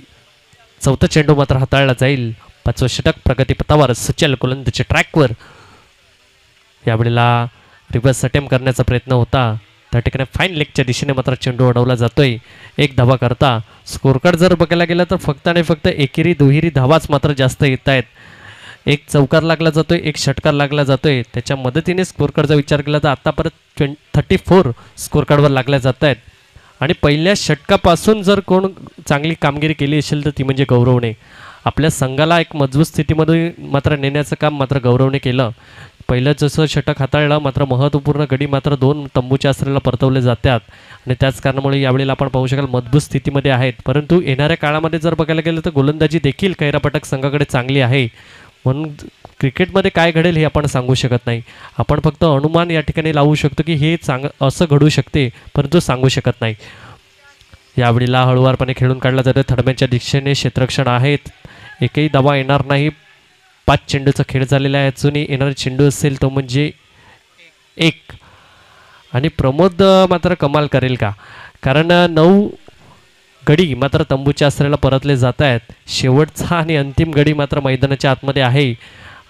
चौथा चेंडू मात्र हाताळला जाईल. 5वं षटक प्रगतीपथावर सुचल गोलंदाजी ट्रॅकवर. यावेळेला रिव्हर्स अटेम्प्ट करण्याचा प्रयत्न होता, त्या ठिकाणी फाईन लेगच्या दिशेने मात्र चेंडू अडवला जातोय. 1 धावा करता स्कोर कार्ड जर बघायला गेलं तर फक्त आणि फक्त एकेरी दुहेरी धावाच मात्र जास्त येत आहेत. 1 चौकार लागला जातोय, 1 षटकार लागला जातोय. त्याच्या मदतीने स्कोर कार्डचा विचार केला तर आता परत 34 स्कोर कार्डवर लागल्या जात आहेत. आणि पहिल्या षटकापासून जर कोण चांगली कामगिरी केली असेल तर ती म्हणजे गौरवने. आपल्या संघाला एक मजबूत स्थितीमध्ये मात्र नेण्याचं काम मात्र गौरवने केलं. पहिलं जसं षटक हाताळलं मात्र महत्त्वपूर्ण गडी मात्र 2 तंबूच्या आश्रयाला परतवले जातात आणि त्याच कारणामुळे यावेळेला आपण पाहू शकाल मजबूत स्थितीमध्ये आहेत. परंतु येणाऱ्या काळामध्ये जर बघायला गेलं तर गोलंदाजी देखील कैरापटक संघाकडे चांगली आहे, म्हणून क्रिकेटमध्ये काय घडेल हे आपण सांगू शकत नाही. आपण फक्त अनुमान या ठिकाणी लावू शकतो की हे असं घडू शकते, परंतु सांगू शकत नाही. यावेळेला हळुवारपणे खेळून काढला जातो. थर्डमॅनच्या दिशेने क्षेत्ररक्षण आहेत, एकही धावा येणार नाही. 5 चेंडूचा खेळ झालेला आहे. अजूनही येणारा चेंडू असेल तो म्हणजे 1. आणि प्रमोद मात्र कमाल करेल का, कारण 9 गडी मात्र तंबूच्या आश्रयाला परतले जात आहेत. शेवटचा आणि अंतिम गडी मात्र मैदानाच्या आतमध्ये आहे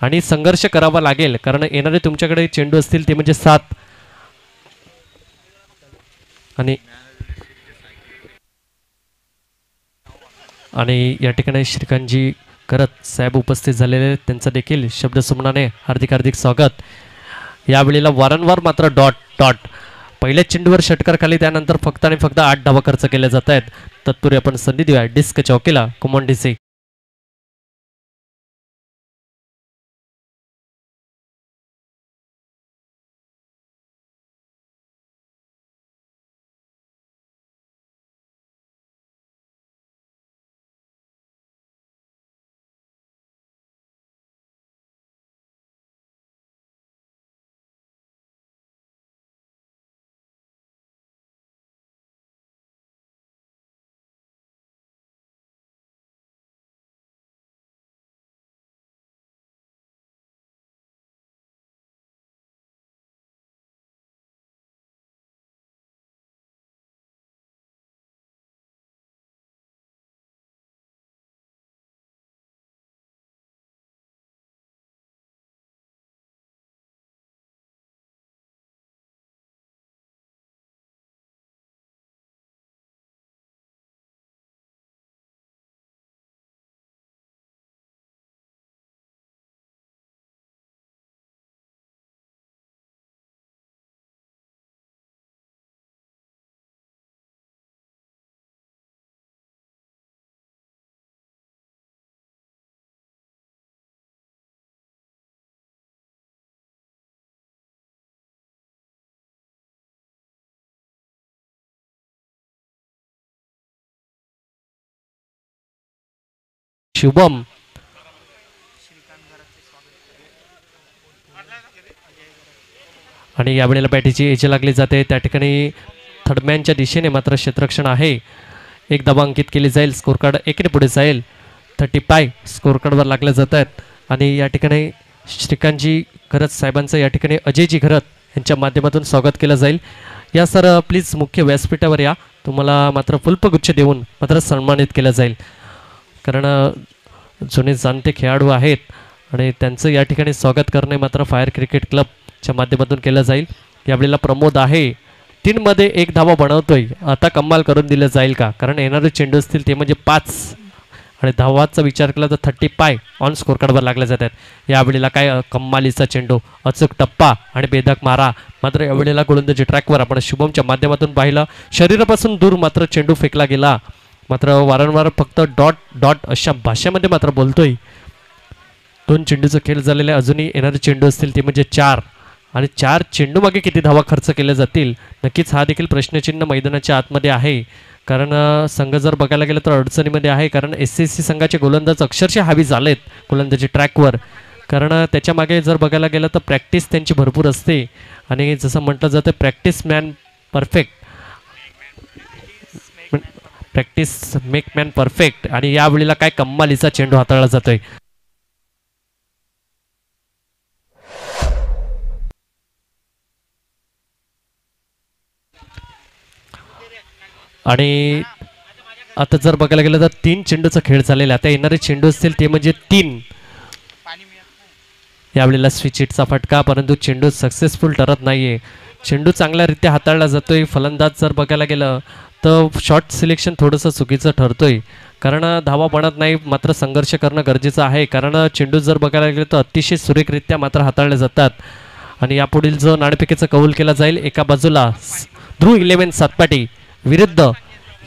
आणि संघर्ष करावा लागेल, कारण येणारे तुमच्याकडे चेंडू असतील ते म्हणजे 7. आणि या ठिकाणी श्रीकांतजी करत साहेब उपस्थित झालेले, त्यांचं देखील शब्दसुमनाने हार्दिक हार्दिक स्वागत. यावेळेला वारंवार मात्र डॉट डॉट पहिल्या चेंडूवर षटकार खाली, त्यानंतर फक्त आणि फक्त 8 धावा खर्च केल्या जात आहेत. तत्पूर्वी आपण संधी देऊया डिस्क चौकीला कुमोंडीचे. शुभम आणि यावेळेला बॅटीची एज लागली जाते. त्या ठिकाणी थर्डमॅनच्या दिशेने मात्र क्षेत्ररक्षण आहे. एक धावा अंकित केली जाईल. स्कोर कार्ड एकीने पुढे जाईल. 35 स्कोर कार्डवर लागले जात आहेत. आणि या ठिकाणी श्रीकांतजी घरत साहेबांचं या ठिकाणी अजयजी घरत यांच्या माध्यमातून स्वागत केलं जाईल. या सर प्लीज मुख्य व्यासपीठावर या. तुम्हाला मात्र पुष्पगुच्छ देऊन मात्र सन्मानित केलं जाईल. कारण जुने जाणते खेळाडू आहेत आणि त्यांचं या ठिकाणी स्वागत करणे मात्र फायर क्रिकेट क्लबच्या माध्यमातून केलं जाईल. यावेळेला प्रमोद आहे 3 मध्ये 1 धावा बनवतोय. आता कमाल करून दिलं जाईल का? कारण येणारे चेंडू असतील ते म्हणजे 5 आणि धावाचा विचार केला तर 35 ऑन स्कोर कार्डवर लागले जातात. यावेळेला काय कम्मालीचा चेंडू, अचूक टप्पा आणि बेधक मारा. मात्र यावेळेला गोलंदाजी ट्रॅकवर आपण शुभमच्या माध्यमातून पाहिलं शरीरापासून दूर मात्र चेंडू फेकला गेला. मात्र वारंवार फक्त डॉट डॉट अशा भाषेमध्ये मात्र बोलतोय. 2 चेंडूचा खेळ झालेला अजूनही येणारे चेंडू असतील ते म्हणजे 4 आणि 4 चेंडू मागे किती धावा खर्च केले जातील नक्कीच हा देखील प्रश्नचिन्ह मैदानाच्या आतमध्ये आहे. कारण संघ जर बघायला गेलं तर अडचणीमध्ये आहे. कारण SSC संघाचे गोलंदाज अक्षरशः हावी झालेत गोलंदाजी ट्रॅकवर. कारण त्याच्या मागे जर बघायला गेलं तर प्रॅक्टिस त्यांची भरपूर असते आणि जसं म्हटलं जातं practice man perfect, practice make man perfect. आणि यावेळेला काय कम्मालीचा चेंडू हाताळला जातोय. आणि आता जर बघायला गेलं तर 3 चेंडूचा खेळ झालेला. आता येणारे चेंडू असतील ते म्हणजे 3. यावेळेला स्विच हिटचा फटका, परंतु चेंडू सक्सेसफुल ठरत नाहीये. चेंडू चांगल्यारीत्या हाताळला जातोय. फलंदाज जर बघायला गेलं तर शॉट सिलेक्शन थोडंसं चुकीचं ठरतोय. कारण धावा बनत नाही. मात्र संघर्ष करणं गरजेचं आहे. कारण चेंडू जर बघायला गेलं तर अतिशय सुरेखरित्या मात्र हाताळले जातात. आणि यापुढील जो नाणेफेकीचा कौल केला जाईल एका बाजूला ध्रुव 11 सातपाटी विरुद्ध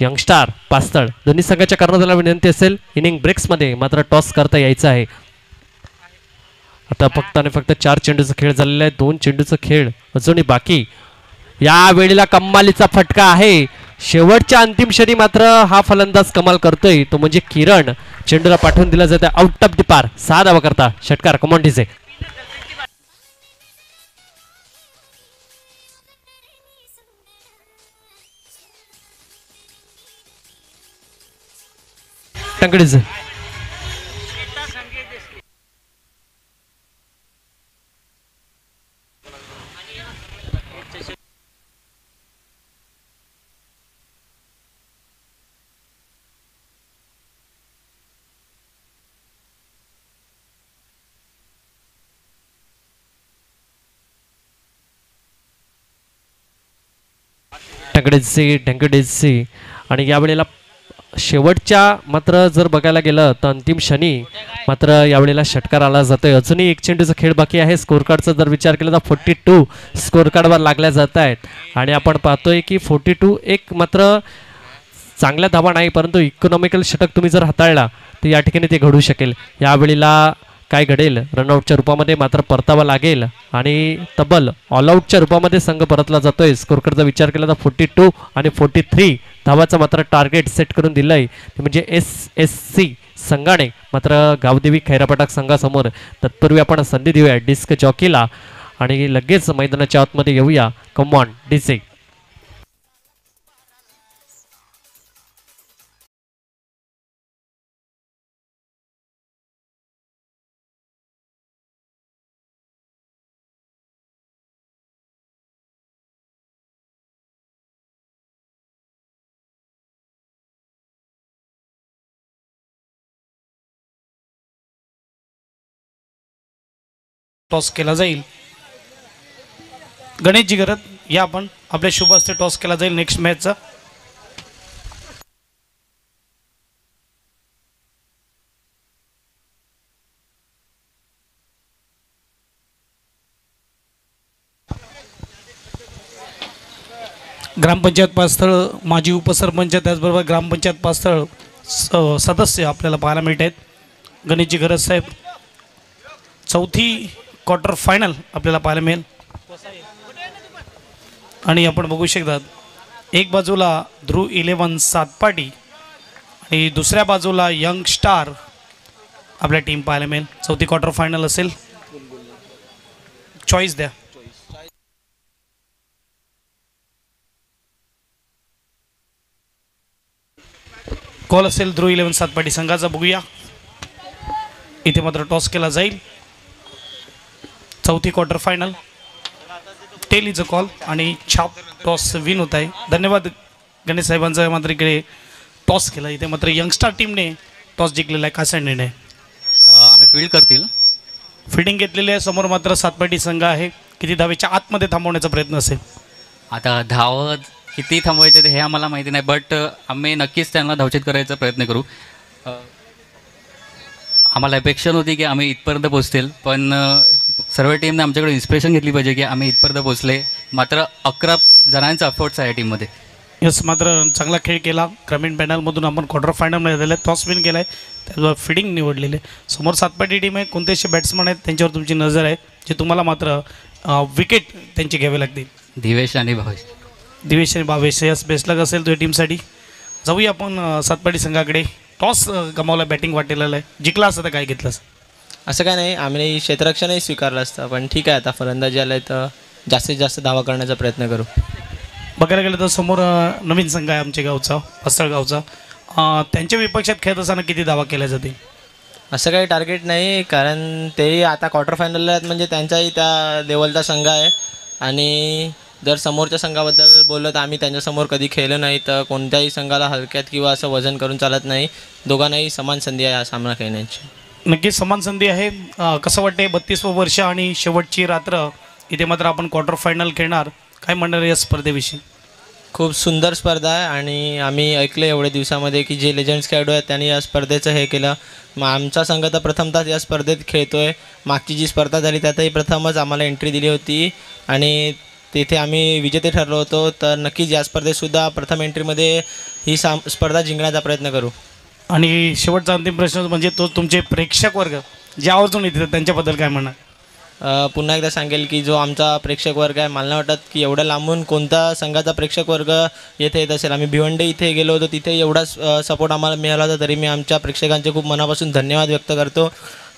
यंगस्टार पास्तळ. दोन्ही संघाच्या कर्णधाराला विनंती असेल इनिंग ब्रेक्समध्ये मात्र टॉस करता यायचं आहे. आता फक्त आणि फक्त 4 चेंडूचा खेळ झालेला आहे. 2 चेंडूचा खेळ अजूनही बाकी. या वेळेला कम्मालीचा फटका आहे. शेवटच्या अंतिम क्षणी मात्र हा फलंदाज कमाल करतोय तो म्हणजे किरण. चेंडूला पाठवून दिला जातं आउट ऑफ द पार. 6 धावा करता षटकार कमॉन्डीचे. टंगडीचे ढंगडेचे. आणि यावेळेला शेवटच्या मात्र जर बघायला गेलं तर अंतिम क्षणी मात्र यावेळेला षटकार आला जातोय. अजूनही 1 चेंडूचा खेळ बाकी आहे. स्कोर कार्डचा जर विचार केला तर 42 स्कोर कार्डवर लागल्या जात आहेत. आणि आपण पाहतोय की 42 एक मात्र चांगल्या धावा नाही, परंतु इकॉनॉमिकल षटक तुम्ही जर हाताळला तर या ठिकाणी ते घडू शकेल. यावेळेला काय घडेल रनआउटच्या रूपामध्ये मात्र परतावा लागेल आणि तब्बल ऑलआउटच्या रूपामध्ये संघ परतला जातोय. स्कोर कार्डचा विचार केला तर 42 आणि 43 धावाचा मात्र टार्गेट सेट करून दिलंय. ते म्हणजे SSC संघाने मात्र गावदेवी खैरापटाक संघासमोर. तत्पूर्वी आपण संधी देऊया डिस्क जॉकीला आणि लगेच मैदानाच्या आतमध्ये येऊया. Come on DC. टॉस केला जाईल. गणेशजी घरत या आपण आपल्या शुभ हस्ते टॉस केला जाईल नेक्स्ट मॅचचा. ग्रामपंचायत पास्थळ माजी उपसरपंच त्याचबरोबर ग्रामपंचायत पास्थळ सदस्य आपल्याला पाहायला मिळत आहेत. गणेशजी घरत साहेब चौथी क्वार्टर फायनल आपल्याला पाहायला मिळेल. आणि आपण बघू शकतात एक बाजूला ध्रुव 11 सातपाटी आणि दुसऱ्या बाजूला यंग स्टार आपल्या टीम पाहायला मिळेल. चौथी क्वार्टर फायनल असेल. चॉईस द्या. कॉल असेल ध्रुव 11 सातपाटी संघाचा, बघूया. इथे मात्र टॉस केला जाईल. चौथी क्वार्टर फायनल टेलीचं कॉल आणि छाप टॉस विन होत आहे. धन्यवाद गणेश साहेबांचा. मात्र इकडे टॉस केला. इथे मात्र यंगस्टार टीमने टॉस जिंकलेला आहे. कसा निर्णय? आम्ही फील्ड करतील. फिल्डिंग घेतलेली आहे. समोर मात्र सातपाटी संघ आहे. किती धावेच्या आतमध्ये थांबवण्याचा प्रयत्न असेल? आता धाव किती थांबवायचे ते हे आम्हाला माहिती नाही, बट आम्ही नक्कीच त्यांना धावचीत करायचा प्रयत्न करू. आम्हाला अपेक्षा नव्हती की आम्ही इथपर्यंत पोहोचतील, पण सर्व टीमने आमच्याकडे इन्स्पिरेशन घेतली पाहिजे की आम्ही इथपर्यंत पोहोचले. मात्र 11 जणांचा अफोर्ट्स आहे टीममध्ये. यस, मात्र चांगला खेळ केला. ग्रामीण पॅनलमधून आपण क्वार्टर फायनलमध्ये झाले. टॉस विन केला आहे, त्याचबरोबर फिडिंग निवडलेले. समोर सातपाटी टीम आहे. कोणते असे बॅट्समन आहेत त्यांच्यावर तुमची नजर आहे जे तुम्हाला मात्र विकेट त्यांची घ्यावे लागतील? दिवेश आणि भावेश. दिवेश आणि भावेश. यस, बेस्ट लक असेल तुझ्या टीमसाठी. जाऊया आपण सातपाटी संघाकडे. टॉस गमावला, बॅटिंग वाटेलेलं आहे. जिंकला असं तर काय घेतलंस? असं काय नाही, आम्ही क्षेत्ररक्षणही स्वीकारलं असतं, पण ठीक आहे, आता फलंदाजी आलं आहे तर जास्तीत जास्त धावा करण्याचा प्रयत्न करू. बघायला गेलं तर समोर नवीन संघ आहे आमच्या गावचा, पसळगावचा. त्यांच्या विपक्षात खेळत असताना किती धावा केल्या जातील? असं काही टार्गेट नाही, कारण तेही आता क्वार्टर फायनलला आहेत, म्हणजे त्यांचाही त्या लेवलचा संघ आहे. आणि जर समोरच्या संघाबद्दल बोललं तर आम्ही त्यांच्यासमोर कधी खेळलो नाही, तर कोणत्याही संघाला हलक्यात किंवा असं वजन करून चालत नाही. दोघांनाही समान संधी आहे हा सामना खेळण्याची. नक्कीच समान संधी आहे. कसं वाटते 32वं वर्ष आणि शेवटची रात्र, इथे मात्र आपण क्वार्टर फायनल खेळणार. काय म्हणणार या स्पर्धेविषयी? खूप सुंदर स्पर्धा आहे आणि आम्ही ऐकलं एवढ्या दिवसामध्ये की जे लेजंड्स खेळाडू आहेत त्यांनी या स्पर्धेचं हे केलं. मग आमचा संघ तर प्रथमतः या स्पर्धेत खेळतो आहे. मागची जी स्पर्धा झाली त्यातही प्रथमच आम्हाला एंट्री दिली होती आणि तिथे आम्ही विजेते ठरलो होतो. तर नक्कीच या स्पर्धेतसुद्धा प्रथम एंट्रीमध्ये ही स्पर्धा जिंकण्याचा प्रयत्न करू. आणि शेवटचा अंतिम प्रश्न म्हणजे तो तुमचे प्रेक्षक वर्ग जे आवर्जून येतात त्यांच्याबद्दल काय म्हणणार? पुन्हा एकदा सांगेल की जो आमचा प्रेक्षक वर्ग आहे, मला नाही वाटत की एवढ्या लांबून कोणता संघाचा प्रेक्षक वर्ग येथे येत असेल. आम्ही भिवंडी इथे गेलो होतो, तिथे एवढाच सपोर्ट आम्हाला मिळाला होता. तरी मी आमच्या प्रेक्षकांचे खूप मनापासून धन्यवाद व्यक्त करतो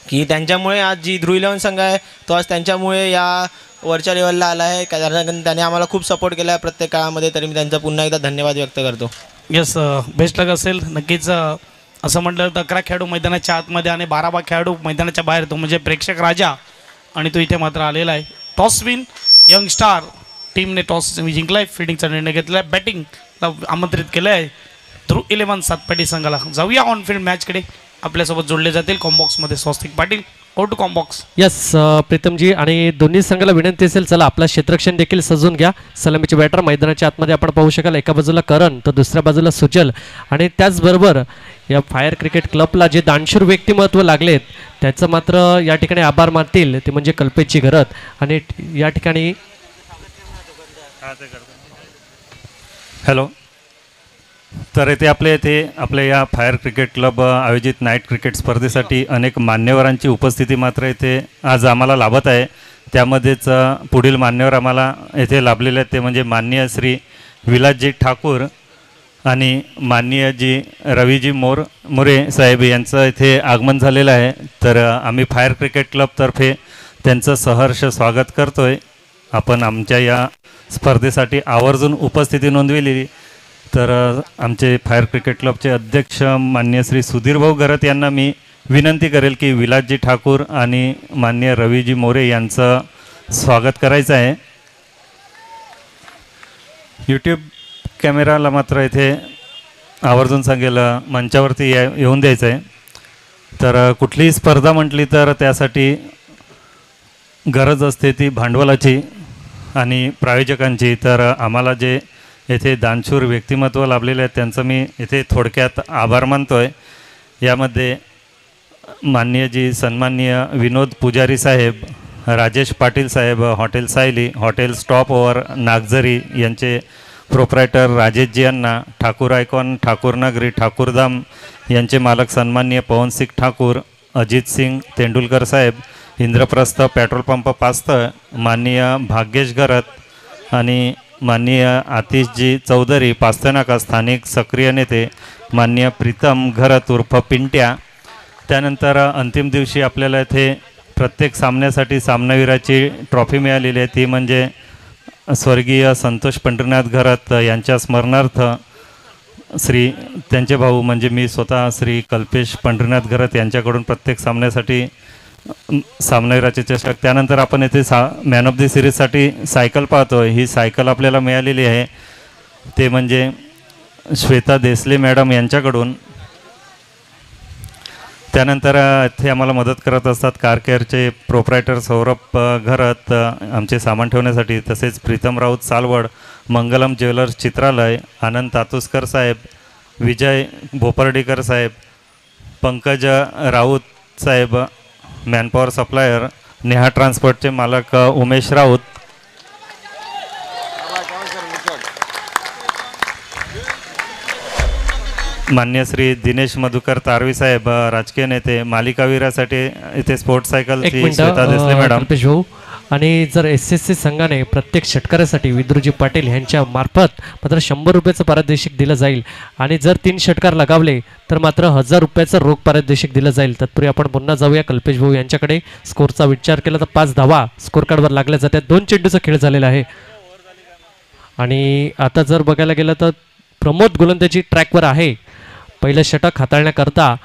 की त्यांच्यामुळे आज जी ध्रुव 11 संघ आहे तो आज त्यांच्यामुळे या वरच्या लेवलला आला आहे, कारण त्याने आम्हाला खूप सपोर्ट केला आहे प्रत्येक काळामध्ये. तरी मी त्यांचा पुन्हा एकदा धन्यवाद व्यक्त करतो. यस, बेस्ट लक असेल. नक्कीच असं म्हटलं तर 11 खेळाडू मैदानाच्या आतमध्ये आणि 12 खेळाडू मैदानाच्या बाहेर, तो म्हणजे प्रेक्षक राजा, आणि तो इथे मात्र आलेला आहे. टॉस विन यंग स्टार टीमने टॉस जिंकला आहे. फिल्डिंगचा निर्णय घेतला आहे. बॅटिंगला आमंत्रित केलं आहे ध्रुव 11 सातपाटी संघाला. जाऊया ऑन फील्ड मॅचकडे. आपल्यासोबत जोडले जातील कॉम्बॉक्समध्ये स्वस्तिक पाटील. ओ टू कॉम्बॉक्स. यस प्रीतमजी, आणि दोन्ही संघाला विनंती असेल, चला आपला क्षेत्ररक्षण देखील सजून घ्या. सलामीचे बॅटर मैदानाच्या आतमध्ये आपण पाहू शकाल. एका बाजूला करण तर दुसऱ्या बाजूला सुजल. आणि त्याचबरोबर या फायर क्रिकेट क्लबला जे दानशूर व्यक्तिमत्व लागलेत त्याचं मात्र या ठिकाणी आभार मानतील, ते म्हणजे कल्पेशजी घरत. आणि या ठिकाणी हॅलो, तर इथे आपल्या या फायर क्रिकेट क्लब आयोजित नाईट क्रिकेट स्पर्धेसाठी अनेक मान्यवरांची उपस्थिती मात्र इथे आज आम्हाला लाभत आहे. त्यामध्येच पुढील मान्यवर आम्हाला येथे लाभलेले आहेत ते म्हणजे माननीय श्री विलासजी ठाकूर आणि माननीय जी रवीजी मोरे साहेब यांचं इथे आगमन झालेलं आहे. तर आम्ही फायर क्रिकेट क्लबतर्फे त्यांचं सहर्ष स्वागत करतो आहे. आपण आमच्या या स्पर्धेसाठी आवर्जून उपस्थिती नोंदविलेली. तर आमचे फायर क्रिकेट क्लबचे अध्यक्ष माननीय श्री सुधीर भाऊ घरत यांना मी विनंती करेल की विलासजी ठाकूर आणि माननीय रवीजी मोरे यांचं स्वागत करायचं आहे. यूट्यूब कॅमेराला मात्र इथे आवर्जून सांगेल मंचावरती येऊन द्यायचं आहे. तर कुठलीही स्पर्धा म्हटली तर त्यासाठी गरज असते ती भांडवलाची आणि प्रायोजकांची. तर आम्हाला जे येथे दानशूर व्यक्तिमत्व लाभलेले आहेत त्यांचं मी इथे थोडक्यात आभार मानतो आहे. यामध्ये माननीय सन्माननीय Vinod Pujari saheb, Rajesh Patil saheb, hotel Sayali, hotel stop over Nagzari यांचे प्रोप्रायटर राजेशजी यांना, ठाकूर आयकॉन, ठाकूर नगरी, ठाकूरधाम यांचे मालक सन्माननीय पवनसिंग ठाकूर, अजित सिंग तेंडुलकर साहेब, इंद्रप्रस्थ पेट्रोल पंप पास्थळ, माननीय भाग्येश घरत आणि माननीय आतिशजी चौधरी पास्थनाका स्थानिक सक्रिय नेते, माननीय प्रीतम घरत उर्फ पिंट्या. त्यानंतर अंतिम दिवशी आपल्याला इथे प्रत्येक सामन्यासाठी सामनावीराची ट्रॉफी मिळालेली आहे. ती म्हणजे स्वर्गीय संतोष पंढरीनाथ घरत यांच्या स्मरणार्थ श्री त्यांचे भाऊ म्हणजे मी स्वतः श्री कल्पेश पंढरीनाथ घरत यांच्याकडून प्रत्येक सामन्यासाठी सामनावीराचे चषक, त्यानंतर आपण येथे मॅन ऑफ द सिरीजसाठी सायकल पाहतो. ही सायकल आपल्याला मिळालेली आहे ते म्हणजे श्वेता देसले मॅडम यांच्याकडून. त्यानंतर इथे आम्हाला मदत करत असतात कार केअरचे प्रोप्रायटर सौरभ घरत आमचे सामान ठेवण्यासाठी, तसेच प्रीतम राऊत सालवड, मंगलम ज्वेलर्स चित्रालय, आनंद तातुसकर साहेब, विजय भोपर्डीकर साहेब, पंकज राऊत साहेब मॅनपॉवर सप्लायर, नेहा ट्रान्सपोर्टचे मालक उमेश राऊत, मान्य श्री दिनेश मधुकर तारवी साहेब राजकीय नेते, मालिकावीरासाठी इथे स्पोर्ट्स सायकलची श्वेता देसले मॅडम. कल्पेश भाऊ, आणि जर SSC संघाने प्रत्येक षटकारासाठी विद्रुजी पाटील यांच्या मार्फत मात्र 100 रुपयाचं पारितोषिक दिलं जाईल आणि जर 3 षटकार लगावले तर मात्र 1000 रुपयाचं रोख पारितोषिक दिलं जाईल. तत्पूर्वी आपण पुन्हा जाऊया कल्पेश भाऊ यांच्याकडे. स्कोरचा विचार केला तर 5 धावा स्कोर कार्डवर लागल्या जातात. 2 चेंडूचा खेळ झालेला आहे आणि आता जर बघायला गेलं तर प्रमोद गोलंदाजी ट्रॅकवर आहे. पहिलं षटक हाताळण्याकरता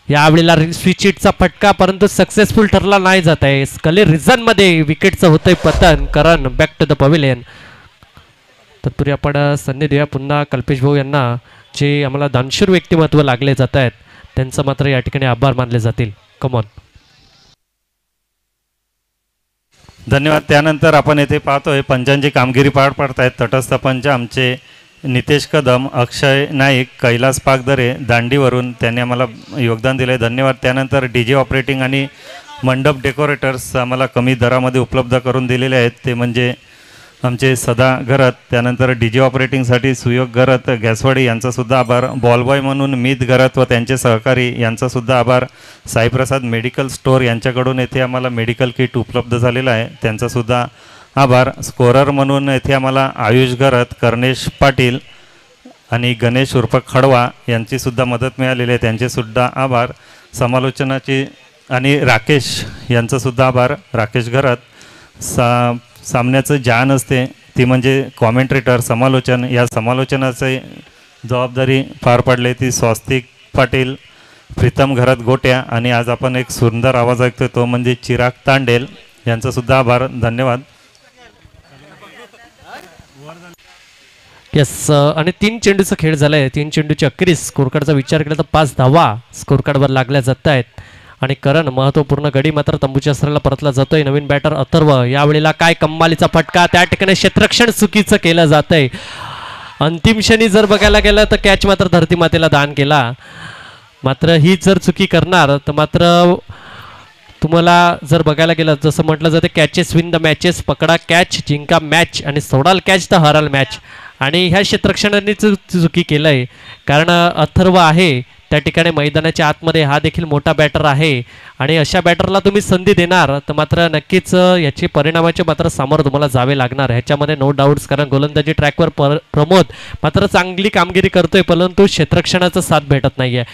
यावेळेला स्विच हिटचा फटका परंतु सक्सेसफुल ठरला नाही जात आहे. स्कले रिझनमध्ये विकेटचं होतंय पतन. करण बॅक टू द पवेलियन. तत्पूर्वी आपण संधी देऊया पुन्हा कल्पेश भाऊ यांना, जे आम्हाला दानशूर व्यक्तिमत्व लागले जात आहेत त्यांचं मात्र या ठिकाणी आभार मानले जातील. कमॉन. धन्यवाद. त्यानंतर आपण येथे पाहतोय पंचांची कामगिरी पार पाडतायत. तटस्थ पंच आमचे नितेश कदम, अक्षय नाईक, कैलास पागदरे दांडीवरून त्यांनी आम्हाला योगदान दिलं आहे. धन्यवाद. त्यानंतर DJ ऑपरेटिंग आणि मंडप डेकोरेटर्स आम्हाला कमी दरामध्ये उपलब्ध करून दिलेले आहेत ते म्हणजे आमचे सदा घरत. त्यानंतर DJ ऑपरेटिंगसाठी सुयोग घरत गॅसवाडी यांचासुद्धा आभार. बॉलबॉय म्हणून मीत घरत व त्यांचे सहकारी यांचासुद्धा आभार. साईप्रसाद मेडिकल स्टोअर यांच्याकडून येथे आम्हाला मेडिकल किट उपलब्ध झालेलं आहे त्यांचासुद्धा आभार. स्कोरर म्हणून येथे आम्हाला आयुष घरत, कर्णेश पाटील आणि गणेश उर्फ खडवा यांचीसुद्धा मदत मिळालेली आहे त्यांचेसुद्धा आभार. समालोचनाची आणि राकेश यांचासुद्धा आभार. राकेश घरत. सामन्याचं जान असते ती म्हणजे कॉमेंट्रेटर समालोचन, या समालोचनाची जबाबदारी पार पाडली ती स्वास्तिक पाटील, प्रीतम घरत गोट्या आणि आज आपण एक सुंदर आवाज ऐकतो तो म्हणजे चिराग तांडेल यांचासुद्धा आभार. धन्यवाद. येस. आणि 3 चेंडूचा खेळ झाला आहे. 3 चेंडूची अखेरीस स्कोर कार्डचा विचार केला तर 5 धावा स्कोर कार्डवर लागल्या जात आहेत आणि करण महत्त्वपूर्ण गडी मात्र तंबूच्या अस्त्राला परतला जातोय. नवीन बॅटर अथर्व, यावेळेला काय कम्मालीचा फटका, त्या ठिकाणी क्षेत्ररक्षण चुकीचं केलं जात आहे. अंतिम क्षणी जर बघायला गेलं तर कॅच मात्र धरती मातेला दान केला. मात्र ही जर चुकी करणार तर मात्र तुम्हाला जर बघायला गेलं जसं म्हटलं जातं कॅचेस विन द मॅचेस, पकडा कॅच जिंका मॅच आणि सोडाल कॅच तर हराल मॅच. आणि ह्या क्षेत्ररक्षणाने चुकी केलं आहे कारण अथर्व आहे त्या ठिकाणी मैदानाच्या आतमध्ये, हा देखील मोठा बॅटर आहे आणि अशा बॅटरला तुम्ही संधी देणार तर मात्र नक्कीच याचे परिणामाचे मात्र सामोरं तुम्हाला जावे लागणार ह्याच्यामध्ये नो डाऊट्स. कारण गोलंदाजी ट्रॅकवर प्रमोद मात्र चांगली कामगिरी करतोय परंतु क्षेत्ररक्षणाचा साथ भेटत नाही आहे.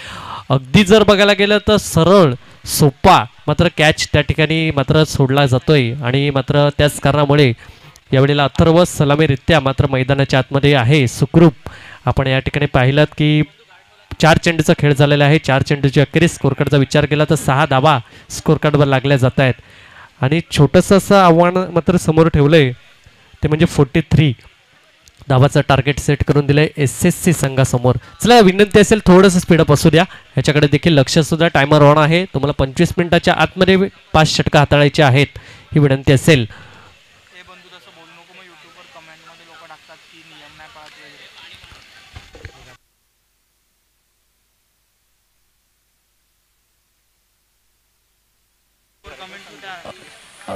अगदी जर बघायला गेलं तर सरळ सोपा मात्र कॅच त्या ठिकाणी मात्र सोडला जातोय आणि मात्र त्याच कारणामुळे यावेळेला अथर्व सलामीरित्या मात्र मैदानाच्या आतमध्ये आहे सुखरूप. आपण या ठिकाणी पाहिलात की 4 चेंडूचा खेळ झालेला आहे. 4 चेंडूची अखेरीस स्कोर कार्डचा विचार केला तर 6 धावा स्कोर कार्डवर लागल्या जात आहेत आणि छोटंसं असं आव्हान मात्र समोर ठेवलं आहे ते म्हणजे 43 धावाचं टार्गेट सेट करून दिलं आहे SSC संघासमोर. चला विनंती असेल थोडंसं स्पीडअप असू द्या, ह्याच्याकडे देखील लक्ष असू द्या. टायमर ऑन आहे, तुम्हाला 25 मिनिटाच्या आतमध्ये 5 षटकं हाताळायचे आहेत ही विनंती असेल.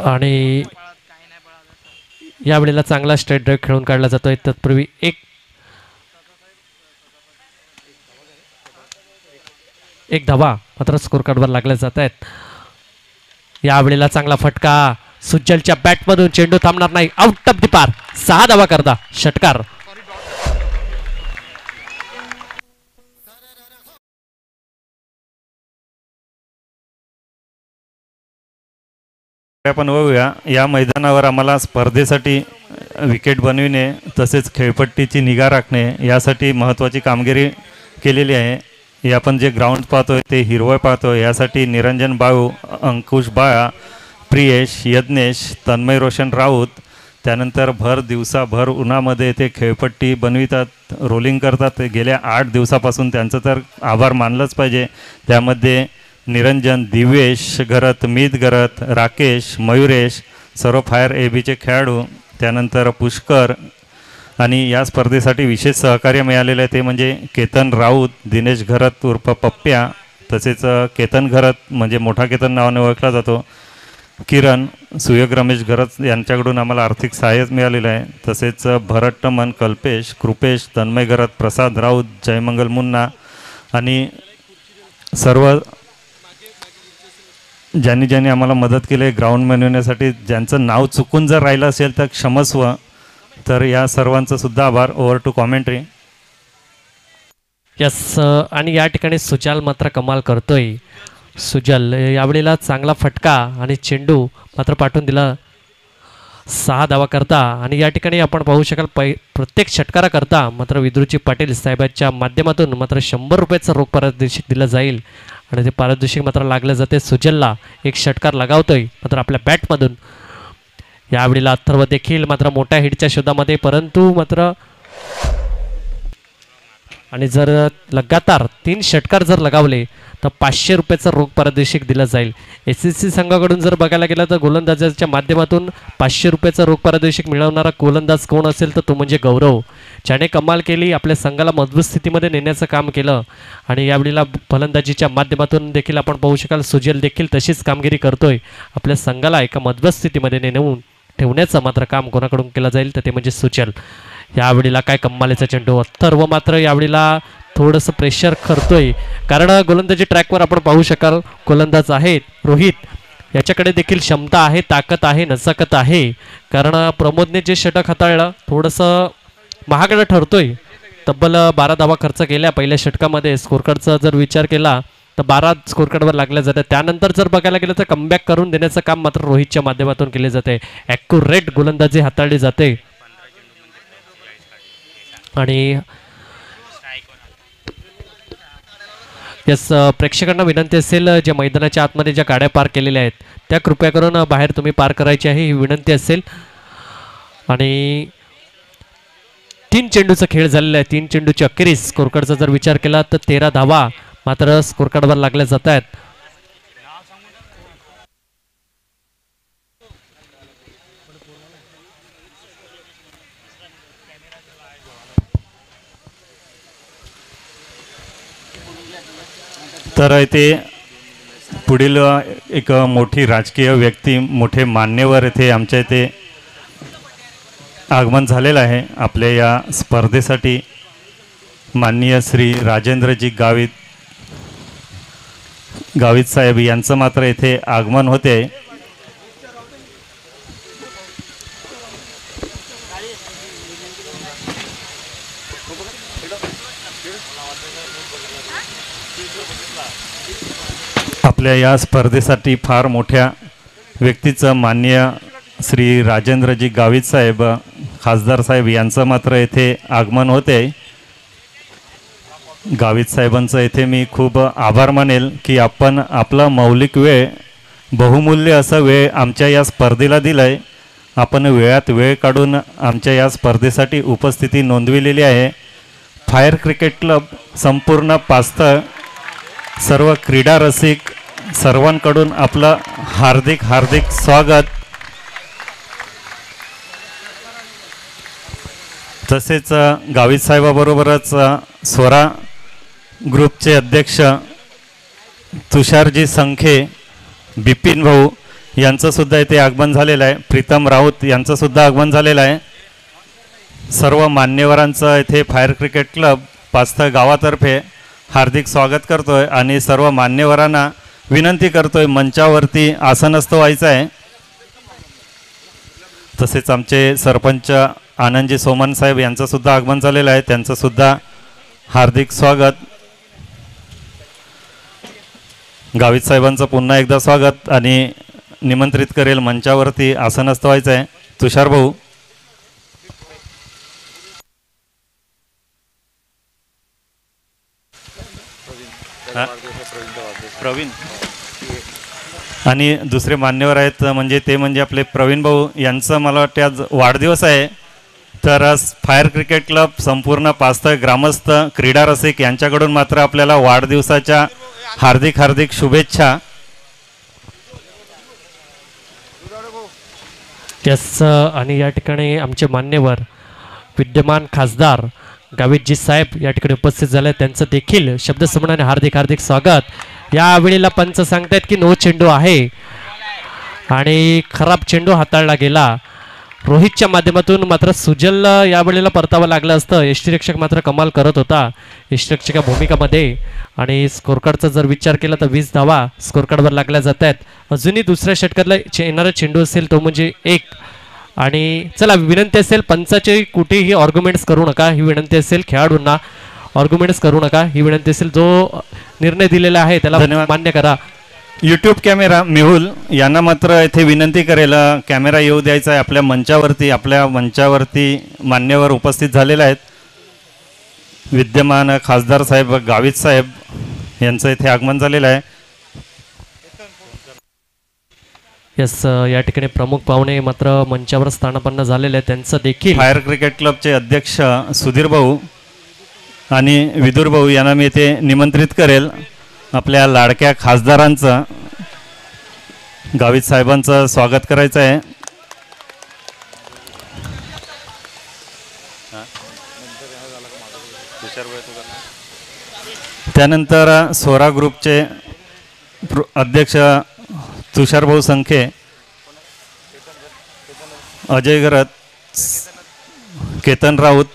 आणि यावेळेला चांगला स्ट्रेट ड्राईव्ह खेळून काढला जातोय. तत्पूर्वी एक धावा मात्र स्कोर कार्डवर लागल्या जात आहेत. यावेळेला चांगला फटका सुजलच्या बॅटमधून, चेंडू थांबणार नाही, आउट ऑफ द पार. 6 धावा करता षटकार. आपण बघूया या मैदानावर आम्हाला स्पर्धेसाठी विकेट बनविणे तसेच खेळपट्टीची निगा राखणे यासाठी महत्त्वाची कामगिरी केलेली आहे. हे आपण जे ग्राउंड पाहतोय ते हिरवळ पाहतोय. यासाठी निरंजन बाळू, अंकुश बाळा, प्रियेश, यज्ञेश, तन्मय रोशन राऊत, त्यानंतर भर दिवसा भर उन्हामध्ये ते खेळपट्टी बनवितात, रोलिंग करतात. गेल्या 8 दिवसापासून त्यांचं तर आभार मानलंच पाहिजे. त्यामध्ये निरंजन, दिव्येश घरत, मीत घरत, राकेश, मयुरेश, सर्व फायर एबीचे खेळाडू, त्यानंतर पुष्कर आणि या स्पर्धेसाठी विशेष सहकार्य मिळालेलं आहे ते म्हणजे केतन राऊत, दिनेश घरत उर्फ पप्प्या, तसेच केतन घरत म्हणजे मोठा केतन नावाने ओळखला जातो, किरण, सुयोग रमेश घरत यांच्याकडून आम्हाला आर्थिक सहाय्य मिळालेलं आहे. तसेच भरत टमन, कल्पेश, कृपेश, तन्मय घरत, प्रसाद राऊत, जयमंगल मुन्ना आणि सर्व ज्यांनी आम्हाला मदत केली आहे ग्राउंड बनवण्यासाठी. ज्यांचं नाव चुकून जर राहिलं असेल तर क्षमस्व. तर या सर्वांचं सुद्धा आभार. Over to commentary. यस, आणि या ठिकाणी सुजाल मात्र कमाल करतोय. सुजल यावेळेला चांगला फटका आणि चेंडू मात्र पाठवून दिला 6 धावा करता. आणि या ठिकाणी आपण पाहू शकाल प्रत्येक षटकारा करता मात्र विद्रुजी पाटील साहेबांच्या माध्यमातून मात्र 100 रुपयाचं रोख पारितोषिक दिलं जाईल आणि ते पारितोषिक मात्र लागलं जाते सुजलला. एक षटकार लगावतोय मात्र आपल्या बॅटमधून. यावेळेला अथर्व देखील मात्र मोठ्या हिटच्या शोधामध्ये, परंतु मात्र आणि जर लगातार 3 षटकार जर लगावले तर 500 रुपयाचं रोख पारितोषिक दिलं जाईल. SSC संघाकडून जर बघायला गेलं तर गोलंदाजाच्या माध्यमातून 500 रुपयाचं रोख पारितोषिक मिळवणारा गोलंदाज कोण असेल तर तो म्हणजे गौरव, ज्याने कमाल केली, आपल्या संघाला मजबूत स्थितीमध्ये नेण्याचं काम केलं. आणि यावेळेला फलंदाजीच्या माध्यमातून देखील आपण पाहू शकाल सुजल देखील तशीच कामगिरी करतोय. आपल्या संघाला एका मजबूत स्थितीमध्ये नेऊन ठेवण्याचं मात्र काम कोणाकडून केलं जाईल तर ते म्हणजे सुजल. यावेळेला काय कमालीचा चेंडू. अथर्व मात्र यावेळेला थोडंसं प्रेशर करतोय कारण गोलंदाजी ट्रॅकवर आपण पाहू शकाल गोलंदाज आहेत रोहित, याच्याकडे देखील क्षमता आहे, ताकद आहे, नजाकत आहे. कारण प्रमोदने जे षटक हाताळलं थोडंसं महागडं ठरतोय. तब्बल 12 धावा खर्च केल्या पहिल्या षटकामध्ये. स्कोरकार्डचा जर विचार केला तर 12 स्कोरकार्डवर लागल्या जाते. त्यानंतर जर बघायला गेलं तर कमबॅक करून देण्याचं काम मात्र रोहितच्या माध्यमातून केले जाते. ॲक्युरेट गोलंदाजी हाताळली जाते. आणि यस, प्रेक्षकांना विनंती असेल ज्या मैदानाच्या आतमध्ये ज्या गाड्या पार्क केलेल्या आहेत त्या कृपया करून बाहेर तुम्ही पार्क करायची आहे ही विनंती असेल. आणि 3 चेंडूचा खेळ झालेला आहे. 3 चेंडूची अखेरीस स्कोरकार्डचा जर विचार केला तर 13 धावा मात्र स्कोरकार्डवर लागल्या जात आहेत. तर इथे पुढील एक मोठी राजकीय व्यक्ती, मोठे मान्यवर इथे आमच्या इथे आगमन झालेलं आहे आपल्या या स्पर्धेसाठी. माननीय श्री राजेंद्रजी गावित साहेब यांचं मात्र इथे आगमन होते. आपल्या या स्पर्धेसाठी फार मोठ्या व्यक्तीचं माननीय श्री राजेंद्रजी गावित साहेब खासदार साहेब यांचं मात्र येथे आगमन होते. गावित साहेबांचं येथे मी खूप आभार मानेल की आपण आपला मौलिक वेळ, बहुमूल्य असा वेळ आमच्या या स्पर्धेला दिला आहे. आपण वेळात वेळ काढून आमच्या या स्पर्धेसाठी उपस्थिती नोंदविलेली आहे. फायर क्रिकेट क्लब संपूर्ण पास्थळ, सर्व क्रीडा रसिक सर्वांकडून आपलं हार्दिक हार्दिक स्वागत. तसेच गावित साहेबाबरोबरच स्वरा ग्रुपचे अध्यक्ष तुषारजी संखे, बिपिन भाऊ यांचंसुद्धा इथे आगमन झालेलं आहे. प्रीतम राऊत यांचंसुद्धा आगमन झालेलं आहे. सर्व मान्यवरांचं इथे फायर क्रिकेट क्लब पास्थळ गावातर्फे हार्दिक स्वागत करतोय आणि सर्व मान्यवरांना विनंती करतोय मंचावरती आसनस्थ व्हायचं आहे. तसेच आमचे सरपंच आनंदजी सोमन साहेब यांचंसुद्धा आगमन झालेलं आहे. त्यांचंसुद्धा हार्दिक स्वागत. गावित साहेबांचं पुन्हा एकदा स्वागत आणि निमंत्रित करेल मंचावरती आसनस्थ व्हायचं आहे. तुषार भाऊ. प्रवीण आणि दुसरे मान्यवर आहेत म्हणजे आपले प्रवीण भाऊ यांचं मला वाटते आज वाढदिवस आहे. तर फायर क्रिकेट क्लब संपूर्ण पास्थळ ग्रामस्थ क्रीडा रसिक यांच्याकडून मात्र आपल्याला वाढदिवसाच्या हार्दिक हार्दिक शुभेच्छा. यस आणि या ठिकाणी आमचे मान्यवर विद्यमान खासदार गावितजी साहेब या ठिकाणी उपस्थित झाले, त्यांचं देखील शब्दसमूहाने हार्दिक हार्दिक स्वागत. या वेळेला पंच सांगतायत की नो चेंडू आहे आणि खराब चेंडू हाताळला गेला. रोहितच्या माध्यमातून मात्र सुजल या वेळेला परतावं लागलं असतं. यष्टीरक्षक मात्र कमाल करत होता यष्टीरक्षक भूमिकामध्ये. आणि स्कोरकार्डचा जर विचार केला तर 20 धावा स्कोरकार्डवर लागल्या जात आहेत. अजूनही दुसऱ्या षटकातला येणारा चेंडू असेल तो म्हणजे 1. आणि चला विनंती असेल पंचाचे कुठेही आर्ग्युमेंट्स करू नका ही विनंती असेल. खेळाडूंना आर्ग्युमेंट्स करू नका ही विनंती असेल. जो निर्णय दिलेला आहे त्याला मान्य करा. यूट्यूब कॅमेरा मेहुल यांना मात्र इथे विनंती करेल कॅमेरा येऊ द्यायचा आहे. आपल्या मंचावरती मान्यवर उपस्थित झालेले आहेत. विद्यमान खासदार साहेब गावित साहेब यांचं इथे आगमन झालेलं आहे. यस या ठिकाणी प्रमुख पाहुणे मात्र मंचावर स्थानापन्न झालेले आहेत. त्यांचं देखील फायर क्रिकेट क्लबचे अध्यक्ष सुधीर भाऊ आणि विदुर भाऊ यांना मी इथे निमंत्रित करेल. आपल्या लाडक्या खासदारांचं गावित साहेबांचं स्वागत करायचं आहे. त्यानंतर सोरा ग्रुपचे अध्यक्ष तुषारभाऊ संखे, अजय गरत, केतन राऊत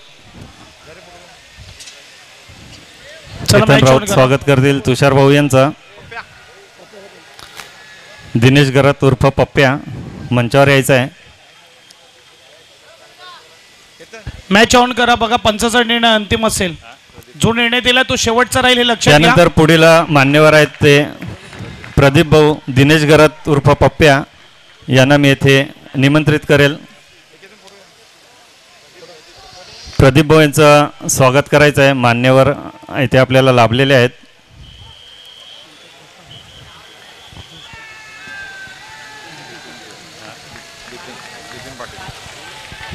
स्वागत करतील तुषार भाऊ यांचा. दिनेश गरत उर्फ पप्प्या मंचावर यायचं आहे. मॅच ऑन करा. बघा पंचाचा निर्णय अंतिम असेल. जो निर्णय दिला तो शेवटचा राहील हे लक्षात घ्या. त्यानंतर पुढील मान्यवर आहेत ते प्रदीप भाऊ दिनेश गरत उर्फ पप्प्या यांना मी येथे निमंत्रित करेल. प्रदीप भाऊ यांचं स्वागत करायचं आहे. मान्यवर इथे आपल्याला लाभलेले आहेत.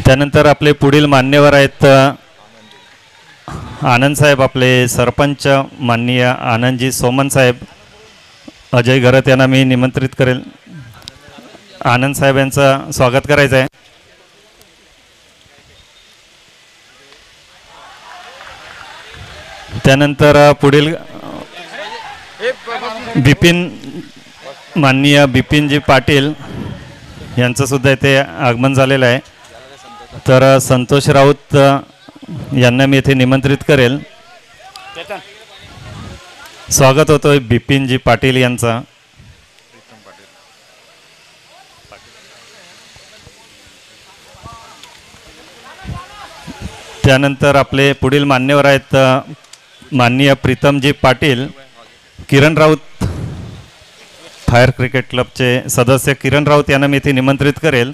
त्यानंतर आपले पुढील मान्यवर आहेत आनंद साहेब, आपले सरपंच माननीय आनंदजी सोमन साहेब. अजय गरत यांना मी निमंत्रित करेल. आनंद साहेब यांचं स्वागत करायचं आहे. त्यानंतर पुढील माननीय बिपिनजी पाटील यांचं सुद्धा इथे आगमन झालेलं आहे. तर संतोष राऊत यांना मी इथे निमंत्रित करेल. स्वागत होतोय बिपिनजी पाटील यांचा. त्यानंतर आपले पुढील मान्यवर आहेत माननीय प्रीतमजी पाटील. किरण राऊत फायर क्रिकेट क्लबचे सदस्य किरण राऊत यांना मी इथे निमंत्रित करेल.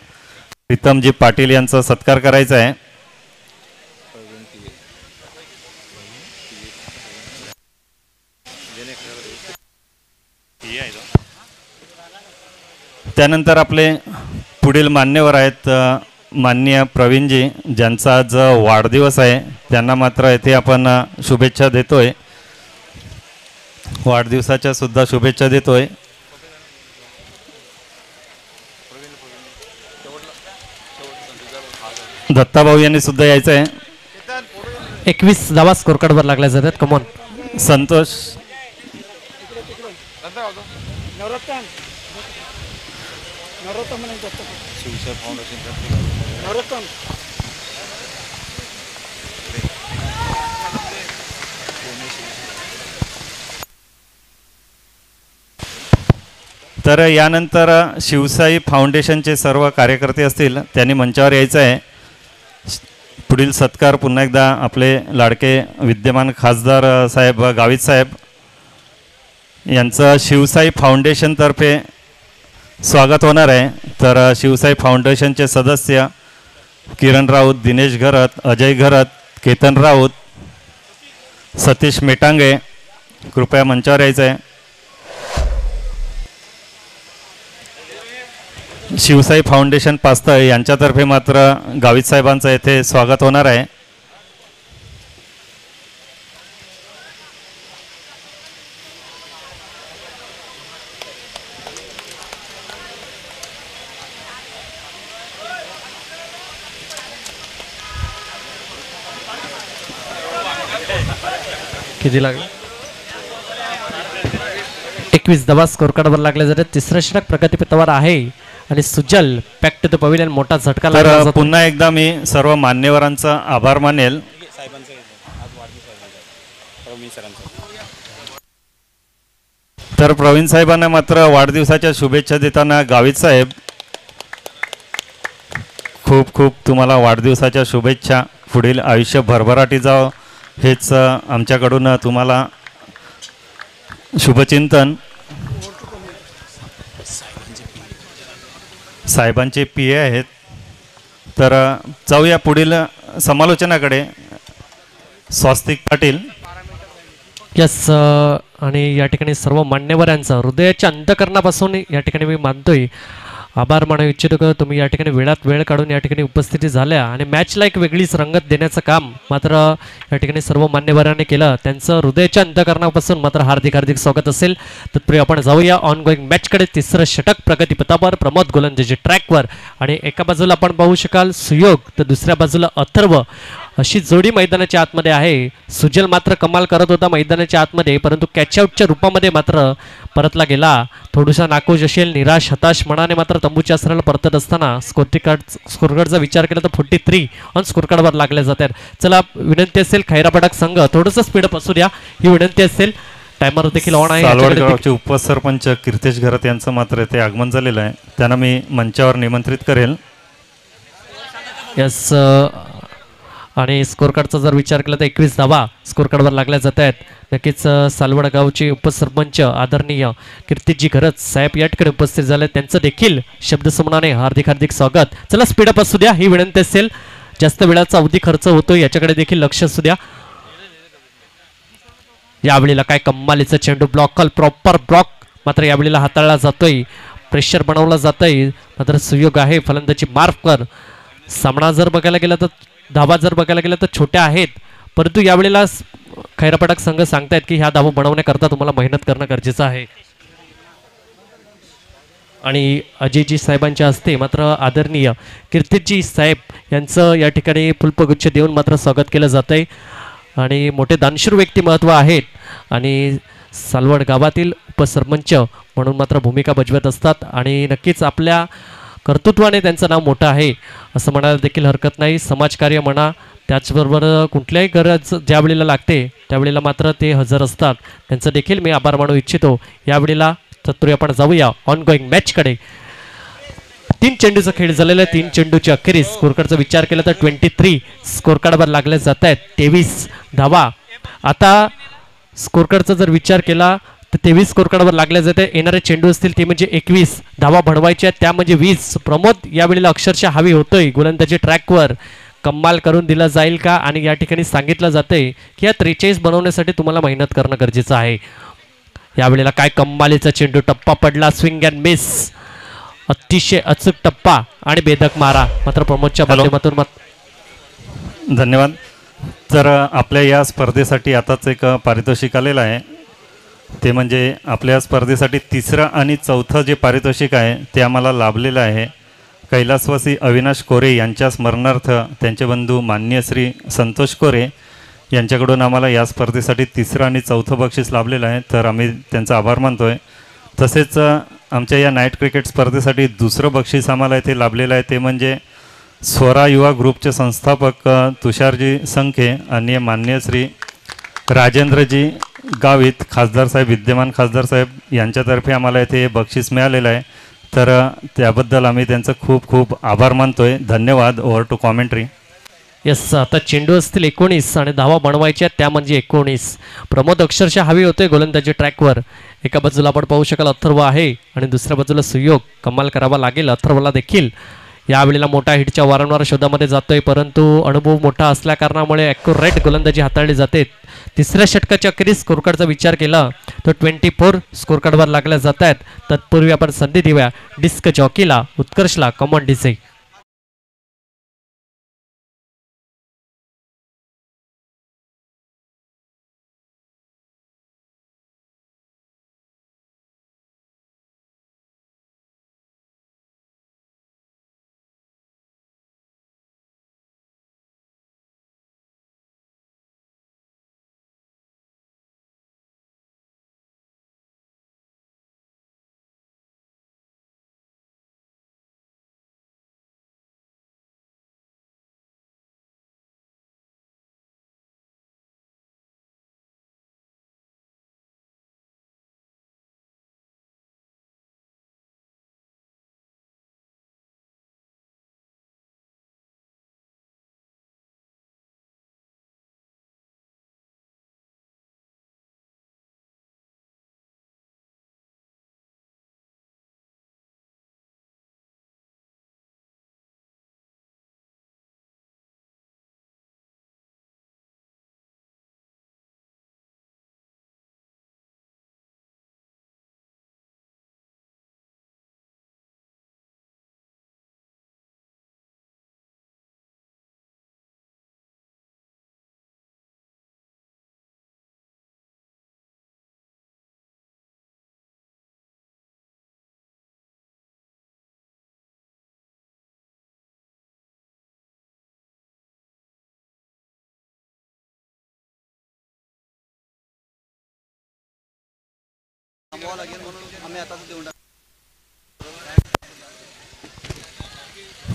प्रीतमजी पाटील यांचा सत्कार करायचा आहे. त्यानंतर आपले पुढील मान्यवर आहेत माननीय प्रवीणजी, ज्यांचा आज वाढदिवस आहे. त्यांना मात्र इथे आपण शुभेच्छा देतोय. वाढदिवसाच्या सुद्धा शुभेच्छा देतोय. दत्ताभाऊ यांनी सुद्धा यायचं आहे. 21 धावा स्कोर कार्डवर लागल्या जातात. कमॉन संतोष. तर यानंतर शिवसाई फाउंडेशनचे सर्व कार्यकर्ते असतील त्यांनी मंचावर यायचं आहे. पुढील सत्कार पुन्हा एकदा आपले लाडके विद्यमान खासदार साहेब गावित साहेब यांचं शिवसाई फाउंडेशनतर्फे स्वागत होणार आहे. तर शिवसाई फाउंडेशनचे सदस्य किरण राऊत, दिनेश घरत, अजय घरत, केतन राऊत, सतीश मेटांगे कृपया मंचावर यायचं आहे. शिवसाई फाउंडेशन पास्तळ यांच्यातर्फे मात्र गावित साहेबांचं येथे स्वागत होणार आहे. किती लागले? 21 धावा स्कोर कार्डवर लागले जाते. तिसरं षटक प्रगतीपथावर आहे आणि सुजल बॅक टू द पवेलियन मोठा झटका लागला तर जातो. पुन्हा एकदा मी सर्व मान्यवरांचा आभार मानेल. तर प्रवीण साहेबांना मात्र वाढदिवसाच्या शुभेच्छा देताना गावित साहेब खूप खूप तुम्हाला वाढदिवसाच्या शुभेच्छा. पुढील आयुष्य भरभराटी जावं हेच आमच्याकडून तुम्हाला शुभचिंतन. साहेबांचे PA आहेत. तर जाऊया पुढील समालोचनाकडे. स्वस्तिक पाटील. यस आणि या ठिकाणी सर्व मान्यवरांचा हृदयाच्या अंतकरणापासून या ठिकाणी मी मानतोय आभार मानू इच्छितो की तुम्ही या ठिकाणी वेळात वेळ काढून या ठिकाणी उपस्थिती झाल्या आणि मॅचला एक वेगळीच रंगत देण्याचं काम मात्र या ठिकाणी सर्व मान्यवरांनी केलं. त्यांचं हृदयाच्या अंतकरणापासून मात्र हार्दिक हार्दिक स्वागत असेल. तत्पूर्वी आपण जाऊया ऑन गोईंग मॅचकडे. तिसरं षटक प्रगतीपथावर प्रमोद गोलंदाजी ट्रॅकवर आणि एका बाजूला आपण पाहू शकाल सुयोग तर दुसऱ्या बाजूला अथर्व अशी जोडी मैदानाच्या आतमध्ये आहे. सुजल मात्र कमाल करत होता मैदानाच्या आतमध्ये परंतु कॅचआउटच्या रूपामध्ये मात्र परतला गेला. थोडासा नाकोश असेल निराश हताश मनाने मात्र तंबूच्या आसनाला परतत असताना स्कोरकार्डचा विचार केला तर 43 ऑन स्कोरकार्डवर लागले जातात. चला विनंती असेल खैरापटक संघ थोडंसं स्पीडअप असू द्या ही विनंती असेल. टायमर देखील ऑन आहे. सालवडगावचे उपसरपंच कीर्तेश घरत यांचं मात्र ते आगमन झालेलं आहे. त्यांना मी मंचावर निमंत्रित करेल. यस आणि स्कोर कार्डचा जर विचार केला तर 21 धावा स्कोर कार्डवर लागल्या जात आहेत. नक्कीच सालवड गावचे उपसरपंच आदरणीय कीर्तिजी घरत साहेब या ठिकाणी उपस्थित झाले. त्यांचं देखील शब्दसमूहाने हार्दिक हार्दिक स्वागत. चला स्पीडअप असू द्या ही विनंती असेल. जास्त वेळाचा अवधी खर्च होतो याच्याकडे देखील लक्ष असू द्या. यावेळेला काय कम्मालीचा चेंडू ब्लॉक कॉल प्रॉपर ब्लॉक मात्र यावेळेला हाताळला जातोय. प्रेशर बनवला जातोय मात्र सुयोग आहे फलंदाजी मार्क कर. सामना जर बघायला गेला तर धावा जर बघायला गेला तर छोट्या आहेत परंतु यावेळेला खैरापटक संघ सांगतायत की ह्या धावा बनवण्याकरता तुम्हाला मेहनत करणं गरजेचं आहे. आणि अजयजी साहेबांच्या हस्ते मात्र आदरणीय कीर्तिजी साहेब यांचं या ठिकाणी पुष्पगुच्छ देऊन मात्र स्वागत केलं जात आहे. आणि मोठे दानशूर व्यक्तिमत्व आहेत आणि सालवड गावातील उपसरपंच म्हणून मात्र भूमिका बजावत असतात आणि नक्कीच आपल्या कर्तृत्वाने त्यांचं नाव मोठं आहे असं म्हणायला देखील हरकत नाही. समाजकार्य म्हणा त्याचबरोबर कुठल्याही गरज ज्यावेळेला लागते त्यावेळेला मात्र ते हजर असतात. त्यांचं देखील मी आभार मानू इच्छितो. यावेळेला तत्पूर्वी आपण जाऊया ऑन गोईंग मॅचकडे. 3 चेंडूचा खेळ झालेला आहे. 3 चेंडूच्या अखेरीस स्कोरकार्डचा विचार केला तर 23 स्कोरकार्डवर लागले जात आहेत. 23 धावा. आता स्कोरकार्डचा जर विचार केला तर 23 स्कोरकार्डवर लागले जाते. येणारे चेंडू असतील ते म्हणजे 21 धावा बनवायच्या त्या म्हणजे 20. प्रमोद यावेळेला अक्षरशः हवी होतोय गोलंदाजी ट्रॅकवर. कमाल करून दिला जाईल का आणि या ठिकाणी सांगितलं जातंय की या 43 बनवण्यासाठी तुम्हाला मेहनत करणं गरजेचं आहे. यावेळेला काय कमालीचा चेंडू टप्पा पडला स्विंग अँड मिस. अतिशय अचूक टप्पा आणि बेधक मारा मात्र प्रमोदच्या माध्यमातून. धन्यवाद. तर आपल्या या स्पर्धेसाठी आताच एक पारितोषिक आलेलं आहे. ते म्हणजे आपल्या स्पर्धेसाठी 3रं आणि 4थं जे पारितोषिक आहे ते आम्हाला लाभलेलं आहे. कैलासवासी अविनाश कोरे यांच्या स्मरणार्थ त्यांचे बंधू मान्य श्री संतोष कोरे यांच्याकडून आम्हाला या स्पर्धेसाठी 3रं आणि 4थं बक्षीस लाभलेलं आहे. तर आम्ही त्यांचा आभार मानतो आहे. तसेच आमच्या या नाईट क्रिकेट स्पर्धेसाठी 2रं बक्षीस आम्हाला इथे लाभलेलं आहे. ते म्हणजे स्वरा युवा ग्रुपचे संस्थापक तुषारजी संखे आणि मान्य श्री राजेंद्रजी गावित खासदार साहेब विद्यमान खासदार साहेब यांच्यातर्फे आम्हाला इथे बक्षीस मिळालेलं आहे. तर त्याबद्दल आम्ही त्यांचं खूप खूप आभार मानतोय. धन्यवाद. Over to commentary. यस आता चेंडू असतील 19 आणि धावा बनवायच्या त्या म्हणजे 19. प्रमोद अक्षरशः हवी होते गोलंदाजी ट्रॅकवर. एका बाजूला आपण पाहू शकाल अथर्व आहे आणि दुसऱ्या बाजूला सुयोग. कमाल करावा लागेल अथर्वला देखील यावेळेला मोठा हिटच्या वारंवार शोधामध्ये जातोय, परंतु अनुभव मोठा असल्या कारणामुळे ॲक्युरेट गोलंदाजी हाताळली जाते. तिसऱ्या षटकाच्या अखेरीस स्कोरकार्डचा विचार केला तर 24 स्कोरकार्डवर लागल्या जात आहेत. तत्पूर्वी आपण संधी देऊया डिस्क जॉकीला, उत्कर्षला. Come on DJ.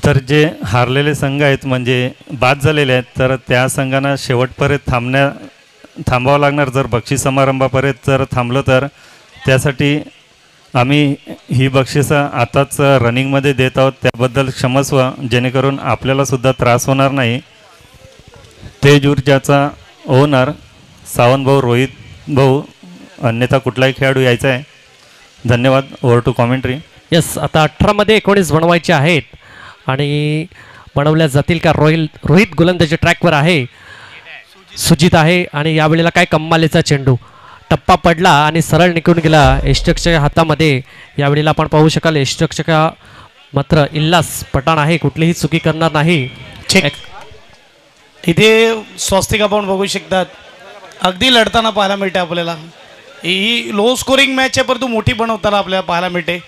तर जे हारलेले संघ आहेत म्हणजे बाद झालेले आहेत, तर त्या संघांना शेवटपर्यंत थांबावं लागणार. जर बक्षीस समारंभापर्यंत जर थांबलं तर त्यासाठी आम्ही ही बक्षिसं आताच रनिंगमध्ये देत आहोत. त्याबद्दल क्षमस्व, जेणेकरून आपल्यालासुद्धा त्रास होणार नाही. तेज ऊर्जाचा ओनर सावंत भाऊ, रोहित भाऊ, अन्यथा कुठलाही खेळाडू यायचा आहे. धन्यवाद. Over to commentary. यस, आता 18मध्ये 19 बनवायचे आहेत आणि बनवल्या जातील का? रोहित गोलंदाजी ट्रॅकवर आहे, सुजित आहे आणि यावेळेला काय कम्मालीचा चेंडू, टप्पा पडला आणि सरळ निघून गेला यष्टरक्षकाच्या हातामध्ये. यावेळेला आपण पाहू शकाल यष्टरक्षका मात्र इल्लास पठाण आहे, कुठलीही चुकी करणार नाही. चेक. इथे स्वस्तिक आपण बघू शकतात, अगदी लढताना पाहायला मिळते आपल्याला. ही लो स्कोरिंग मॅच आहे, परंतु मोठी बनवताना आपल्याला पाहायला मिळते.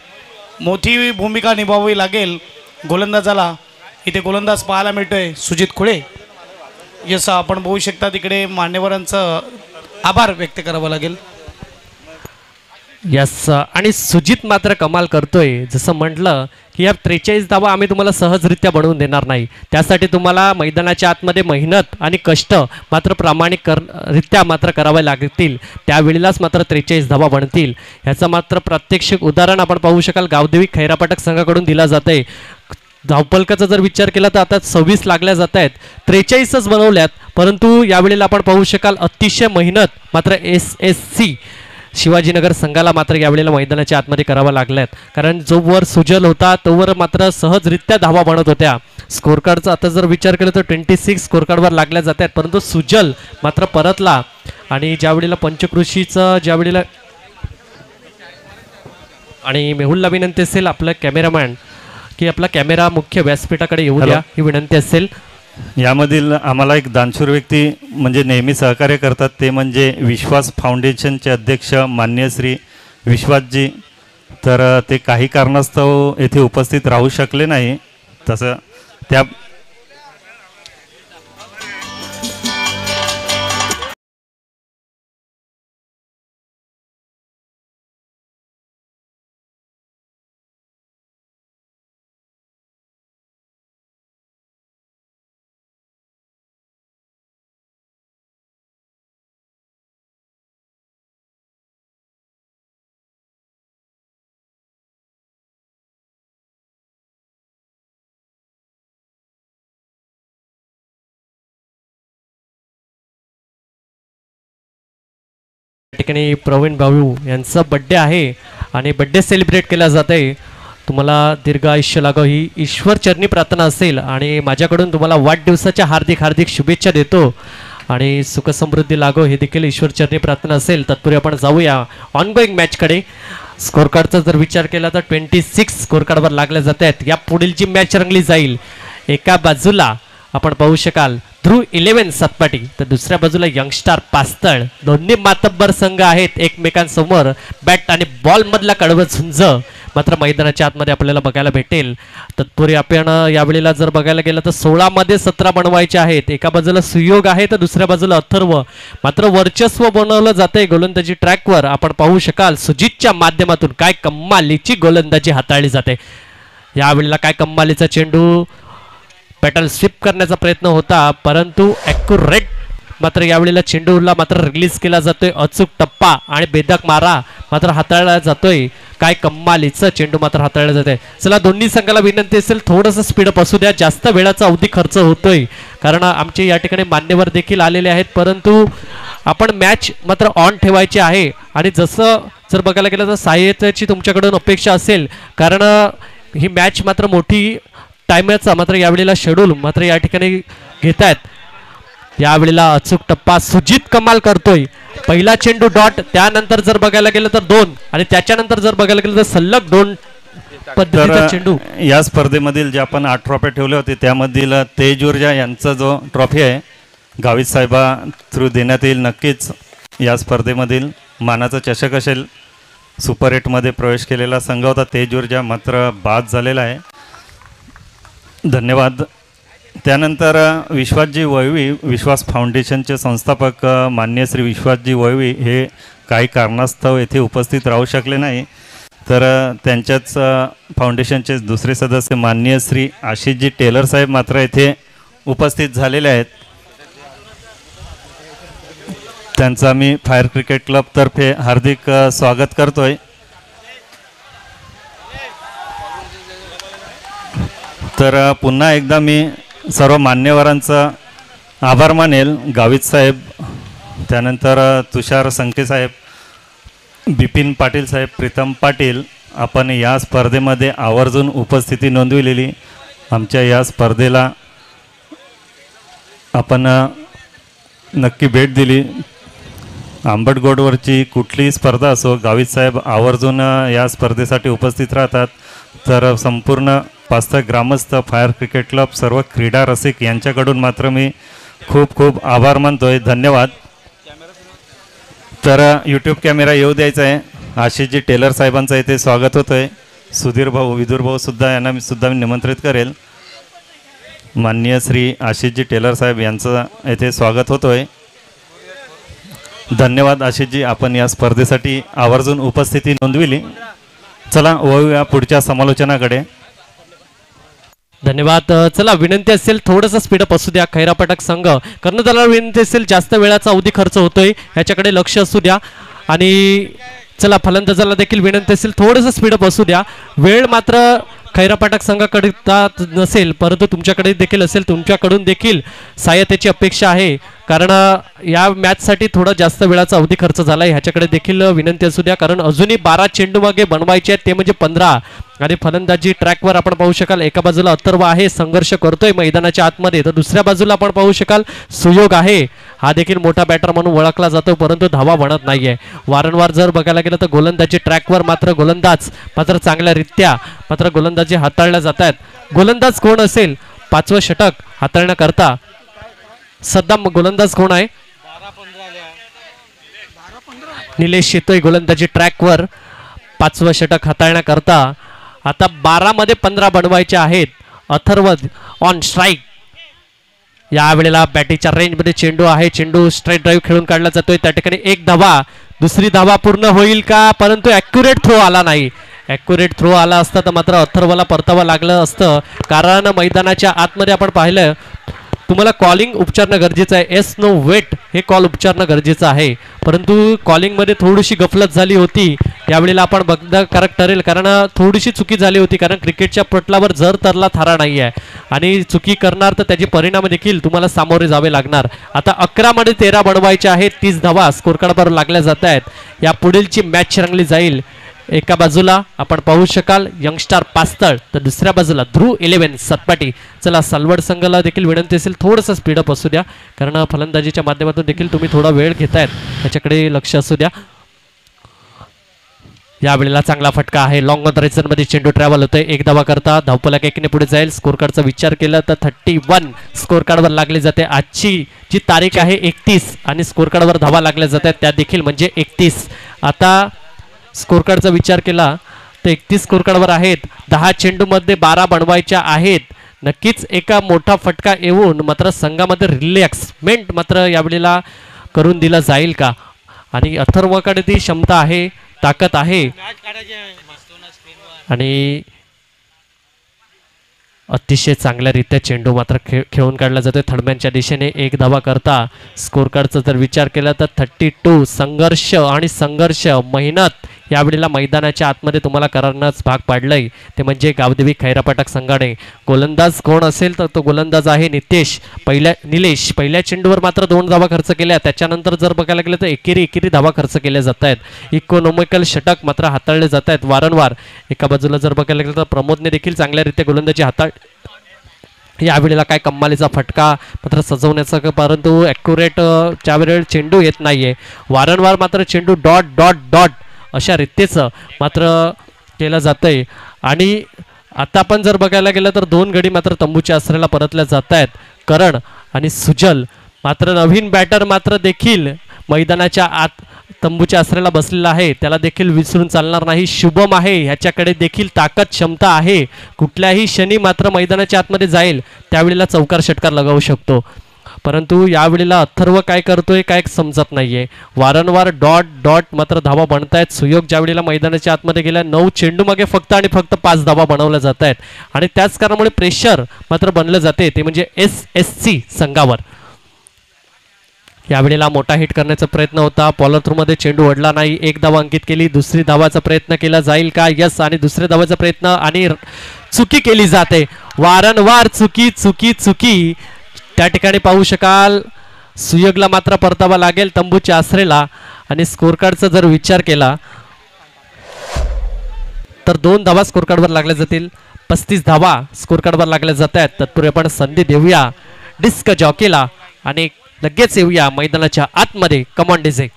मोठी भूमिका निभावावी लागेल गोलंदाजाला. इथे गोलंदाज पाहायला मिळतोय सुजित खुळे. यस, आपण बघू शकता तिकडे मान्यवरांचं आभार व्यक्त करावं लागेल. यस, आणि सुजित मात्र कमाल करतोय. जसं म्हटलं की या 43 धावा आम्ही तुम्हाला सहजरित्या बनवून देणार नाही. त्यासाठी तुम्हाला मैदानाच्या आतमध्ये मेहनत आणि कष्ट मात्र प्रामाणिकरित्या मात्र करावे लागतील. त्यावेळेलाच मात्र 43 धावा बनतील. ह्याचं मात्र प्रात्यक्षिक उदाहरण आपण पाहू शकाल गावदेवी खैरापाटक संघाकडून दिला जात आहे. धावपलकाचा जर विचार केला तर आता 26 लागल्या जात आहेत, 43च बनवल्यात. परंतु यावेळेला आपण पाहू शकाल अतिशय मेहनत मात्र SSC शिवाजीनगर संघाला मात्र यावेळेला मैदानाच्या आतमध्ये करावा लागल्यात. कारण जोवर सुजल होता तोवर मात्र सहजरित्या धावा बनत होत्या. स्कोरकार्डचा आता जर विचार केला तर 26 स्कोरकार्डवर लागल्या जात आहेत, परंतु सुजल मात्र परतला. आणि ज्यावेळेला पंचकृषीचं ज्यावेळेला आणि मेहुलला विनंती असेल आपला कॅमेरामॅन की आपला कॅमेरा मुख्य व्यासपीठाकडे येऊ द्या, ही विनंती असेल. यामधील आम्हाला एक दानशूर व्यक्ती म्हणजे नेहमी सहकार्य करतात, ते म्हणजे विश्वास फाउंडेशनचे अध्यक्ष मान्य श्री विश्वासजी. तर ते काही कारणास्तव येथे उपस्थित राहू शकले नाही. तसं त्या ठिकाणी प्रवीण भाऊ यांचा बड्डे आहे आणि बड्डे सेलिब्रेट केला जात आहे. तुम्हाला दीर्घ आयुष्य लागावं ही ईश्वर चरणी प्रार्थना असेल आणि माझ्याकडून तुम्हाला वाढदिवसाच्या हार्दिक हार्दिक शुभेच्छा देतो आणि सुखसमृद्धी लागो हे देखील ईश्वर चरणी प्रार्थना असेल. तत्पूर्वी आपण जाऊया ऑनगोईंग मॅचकडे. स्कोर कार्डचा जर विचार केला तर 26 स्कोर कार्डवर लागल्या जात आहेत. या पुढील जी मॅच रंगली जाईल, एका बाजूला आपण पाहू शकाल ध्रुव 11 सातपाटी तर दुसऱ्या बाजूला यंगस्टार पास्तळ. दोन्ही मातब्बर संघ आहेत एकमेकांसमोर. बॅट आणि बॉल मधला कडवं झुंज मात्र मैदानाच्या आतमध्ये आपल्याला बघायला भेटेल. तत्पूर्वी आपण यावेळेला जर बघायला गेलं तर 16 मध्ये 17 बनवायचे आहेत. एका बाजूला सुयोग आहे तर दुसऱ्या बाजूला अथर्व. मात्र वर्चस्व बनवलं जाते गोलंदाजी ट्रॅकवर. आपण पाहू शकाल सुजितच्या माध्यमातून काय कमालीची गोलंदाजी हाताळली जाते. यावेळेला काय कमालीचा चेंडू बॅटल स्वीप करण्याचा प्रयत्न होता परंतु ॲक्युरेट मात्र यावेळेला चेंडूला मात्र रिलीज केला जातोय. अचूक टप्पा आणि बेधक मारा मात्र हाताळला जातोय. काय कमालीचं चेंडू मात्र हाताळलं जाते. चला दोन्ही संघाला विनंती असेल थोडंसं स्पीडअप असू द्या. जास्त वेळाचा अवधी खर्च होतोय कारण आमचे या ठिकाणी मान्यवर देखील आलेले आहेत परंतु आपण मॅच मात्र ऑन ठेवायची आहे. आणि जसं जर बघायला गेलं तर सहाय्यतेची तुमच्याकडून अपेक्षा असेल कारण ही मॅच मात्र मोठी टायमाचा मात्र यावेळेला शेड्यूल मात्र या ठिकाणी घेत आहेत. यावेळेला अचूक टप्पा सुजित कमाल करतोय. पहिला चेंडू डॉट त्यानंतर जर बघायला गेलं तर 2 आणि त्याच्यानंतर जर बघायला गेलं तर सलग 2 पद्धतीचा चेंडू. या स्पर्धेमधील जे आपण 8 ट्रॉफी ठेवले होते त्यामधील तेज ऊर्जा यांचा जो ट्रॉफी आहे गावित साहेबा थ्रू देण्यात येईल. नक्कीच या स्पर्धेमधील मानाचा चषक असेल. सुपर 8मध्ये प्रवेश केलेला संघ होता तेज ऊर्जा मात्र बाद झालेला आहे. धन्यवाद. त्यानंतर विश्वासजी वळवी विश्वास फाउंडेशनचे संस्थापक मान्य श्री विश्वासजी वळवी हे काही कारणास्तव येथे उपस्थित राहू शकले नाही तर त्यांच्याच फाउंडेशनचे दुसरे सदस्य मान्य श्री आशिषजी टेलर साहेब मात्र येथे उपस्थित झालेले आहेत. त्यांचं आम्ही फायर क्रिकेट क्लबतर्फे हार्दिक स्वागत करतोय. तर पुन्हा एकदा मी सर्व मान्यवरांचा आभार मानेल. गावित साहेब त्यानंतर तुषार संके साहेब, बिपिन पाटील साहेब, प्रीतम पाटील आपण या स्पर्धेमध्ये आवर्जून उपस्थिती नोंदविलेली. आमच्या या स्पर्धेला आपण नक्की भेट दिली. आंबटगोडवरची कुठलीही स्पर्धा असो गावित साहेब आवर्जून या स्पर्धेसाठी उपस्थित राहतात. तर संपूर्ण पास्ता ग्रामस्थ फायर क्रिकेट क्लब सर्व क्रीडा रसिक यांच्याकडून मात्र मी खूप खूप आभार मानतोय. धन्यवाद. तर यूट्यूब कॅमेरा येऊ द्यायचा आहे. आशिषजी टेलर साहेबांचं इथे स्वागत होतोय. सुधीर भाऊ विदुर भाऊ सुद्धा यांना मी सुद्धा निमंत्रित करेल. माननीय श्री आशिषजी टेलर साहेब यांचं येथे स्वागत होतोय. धन्यवाद आशिषजी, आपण या स्पर्धेसाठी आवर्जून उपस्थिती नोंदविली. चला वळूया पुढच्या समालोचनाकडे. धन्यवाद. चला विनंती असेल थोडंसं स्पीडअप असू द्या. खैरापटक संघ कर्णधाराला विनंती असेल जास्त वेळाचा अवधी खर्च होतोय ह्याच्याकडे लक्ष असू द्या. आणि चला फलंदाजाला देखील विनंती असेल थोडंसं स्पीडअप असू द्या. वेळ मात्र खैरापटक संघाकडे नसेल परंतु तुमच्याकडे देखील असेल. तुमच्याकडून देखील सहाय्यतेची अपेक्षा आहे कारण या मॅचसाठी थोडा जास्त वेळाचा अवधी खर्च झाला आहे. ह्याच्याकडे देखील विनंती असू द्या कारण अजूनही 12 चेंडू मागे बनवायचे आहेत ते म्हणजे 15. आणि फलंदाजी ट्रॅकवर आपण पाहू शकाल एका बाजूला अथर्व आहे संघर्ष करतोय मैदानाच्या आतमध्ये तर दुसऱ्या बाजूला आपण पाहू शकाल सुयोग आहे. हा देखील मोठा बॅटर म्हणून ओळखला जातो परंतु धावा बनत नाहीये. वारंवार जर बघायला गेलं तर गोलंदाजी ट्रॅकवर मात्र गोलंदाज मात्र चांगल्यारीत्या मात्र गोलंदाजी हाताळल्या जात आहेत. गोलंदाज कोण असेल 5वं षटक हाताळण्याकरता सध्या गोलंदाज कोण आहे? निलेश शेतोय गोलंदाजी ट्रॅकवर 5वं षटक हाताळण्याकरता. आता 12 मध्ये 15 बनवायचे आहेत. Atharva on strike. यावेळेला बॅटीच्या रेंजमध्ये चेंडू आहे. चेंडू स्ट्रेट ड्राईव्ह खेळून काढला जातोय. त्या ठिकाणी एक धावा, दुसरी धावा पूर्ण होईल का? परंतु ॲक्युरेट थ्रो आला नाही. ॲक्युरेट थ्रो आला असता तर मात्र अथर्वला परतावा लागलं असतं कारण मैदानाच्या आतमध्ये आपण पाहिलं तुम्हाला कॉलिंग उच्चारणं गरजेचं आहे. एस नो वेट हे कॉल उच्चारणं गरजेचं आहे परंतु कॉलिंगमध्ये थोडीशी गफलत झाली होती. यावेळेला आपण बंधनकारक ठरेल कारण थोडीशी चुकी झाली होती कारण क्रिकेटच्या पटलावर जर तरला थारा नाही आहे आणि चुकी करणार तर त्याचे परिणाम देखील तुम्हाला सामोरे जावे लागणार. आता 11 मध्ये 13 बनवायचे आहेत. 30 धावा स्कोर कार्डवर लागल्या जात आहेत. या पुढीलची मॅच रंगली जाईल. एका बाजूला आपण पाहू शकाल यंगस्टार पास्तळ, तर दुसऱ्या बाजूला ध्रुव 11 सतपाटी. चला सालवड संघाला देखील विनंती असेल थोडंसं स्पीडअप असू द्या, कारण फलंदाजीच्या माध्यमातून देखील तुम्ही थोडा वेळ घेतायत त्याच्याकडे लक्ष असू द्या. यावेळेला चांगला फटका आहे, लॉंग ऑन द मध्ये चेंडू ट्रॅव्हल होतोय. एक धावा करता धावफलक 1 पुढे जाईल. स्कोर कार्डचा विचार केला तर 31 स्कोर कार्डवर लागले जाते. आजची जी तारीख आहे 31 आणि स्कोर कार्डवर धावा लागल्या जातात त्या देखील म्हणजे 31. आता स्कोर कार्डचा विचार केला तर 31 स्कोर कार्डवर आहेत. 10 चेंडूमध्ये 12 बनवायच्या आहेत. नक्कीच एका मोठा फटका येऊन मात्र संघामध्ये रिलॅक्समेंट मात्र यावेळेला करून दिला जाईल का, आणि अथर्वकडे ती क्षमता आहे, ताकद आहे आणि अतिशय चांगल्यारीत्या चेंडू मात्र खेळून काढला जातोय थडब्यांच्या दिशेने. एक धावा करता स्कोर कार्डचा जर विचार केला तर 32 संघर्ष आणि संघर्ष मेहनत यावेळेला मैदानाच्या आतमध्ये तुम्हाला करणंच भाग पाडलंय, ते म्हणजे गावदेवी खैरापाटक संघाने. गोलंदाज कोण असेल तर तो गोलंदाज आहे निलेश. पहिल्या चेंडूवर मात्र 2 धावा खर्च केल्या, त्याच्यानंतर जर बघायला गेलं तर एकेरी धावा खर्च केल्या जात आहेत. इकॉनॉमिकल षटक मात्र हाताळले जात आहेत वारंवार. एका बाजूला जर बघायला गेलं तर प्रमोदने देखील चांगल्यारीत्या गोलंदाजी यावेळेला काय कमालीचा फटका मात्र सजवण्याचा, परंतु ॲक्युरेट ज्यावेळेला चेंडू येत नाहीये वारंवार मात्र चेंडू डॉट डॉट डॉट अशा रीतीचं मात्र केलं जातंय. आणि आता आपण जर बघायला गेलं तर 2 गडी मात्र तंबूच्या आसऱ्याला परतल्या जात आहेत. करण आणि सुजल मात्र नवीन बॅटर मात्र देखील मैदानाच्या आत तंबूच्या आसऱ्याला बसलेला आहे, त्याला देखील विसरून चालणार नाही. शुभम आहे, ह्याच्याकडे देखील ताकद क्षमता आहे, कुठल्याही क्षणी मात्र मैदानाच्या आतमध्ये जाईल त्यावेळेला चौकार षटकार लगावू शकतो. परंतु यावेळेला अथर्व काय करतोय काय समजत नाहीये. वारंवार डॉट डॉट मात्र धावा बनतायत. सुयोग ज्या वेळेला मैदानाच्या आतमध्ये गेल्या 9 चेंडू मागे फक्त आणि फक्त 5 धावा बनवल्या जात आहेत आणि त्याच कारणामुळे प्रेशर मात्र बनलं जाते, ते म्हणजे SSC संघावर. यावेळेला मोठा हिट करण्याचा प्रयत्न होता, पॉलर थ्रूमध्ये चेंडू ओढला नाही. 1 धावा अंकित केली. दुसरी धावाचा प्रयत्न केला जाईल का? यस. आणि दुसऱ्या धावाचा प्रयत्न आणि चुकी केली जाते. वारंवार चुकी चुकी चुकी त्या ठिकाणी पाहू शकाल. सुयोगला मात्र परतावा लागेल तंबूच्या आसरेला. आणि स्कोर कार्डचा जर विचार केला तर 2 धावा स्कोर कार्डवर लागल्या जातील. 35 धावा स्कोर कार्डवर लागल्या जात आहेत. तत्पूर्वी आपण संधी देऊया डिस्क जॉकीला आणि लगेच येऊया मैदानाच्या आतमध्ये. Come on DJ.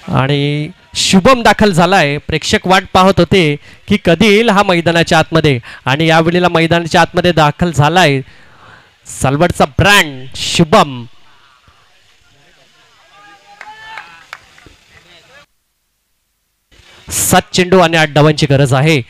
आणि शुभम दाखल झालाय. प्रेक्षक वाट पाहत होते की कधी येईल हा मैदानाच्या आतमध्ये, आणि यावेळेला मैदानाच्या आतमध्ये दाखल झालाय सालवडचा ब्रँड शुभम. सात चेंडू आणि 8 धावांची गरज आहे.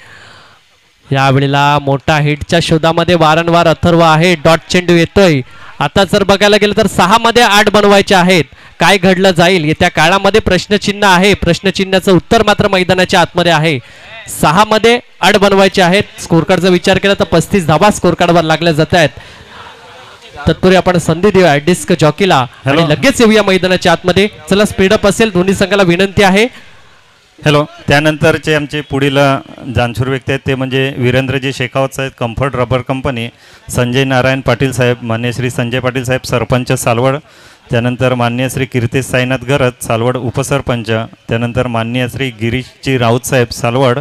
यावेळेला मोठा हिटच्या शोधामध्ये वारंवार अथर्व आहे. डॉट चेंडू येतोय. आता जर बघायला गेलं तर 6 मध्ये 8 बनवायचे आहेत. काय घडलं जाईल येत्या काळामध्ये प्रश्नचिन्ह आहे. प्रश्नचिन्हाचं उत्तर मात्र मैदानाच्या आतमध्ये आहे. 6 मध्ये 8 बनवायचे आहेत. स्कोर कार्डचा विचार केला तर 35 धावा स्कोर कार्डवर लागल्या जात आहेत. तत्पूर्वी आपण संधी देऊया डिस्क जॉकीला आणि लगेच येऊया मैदानाच्या आतमध्ये. चला स्पीडअप असेल, दोन्ही संघाला विनंती आहे. हॅलो. त्यानंतरचे आमचे पुढील जानशूर व्यक्ती आहेत ते म्हणजे वीरेंद्रजी Shekhawat saheb, comfort rubber company, Sanjay Narayan Patil saheb, मान्य श्री संजय पाटील साहेब सरपंच सालवड, त्यानंतर मान्य श्री कीर्तेश साईनाथ गरज सालवड उपसरपंच, त्यानंतर मान्य श्री गिरीशजी राऊत साहेब सालवड,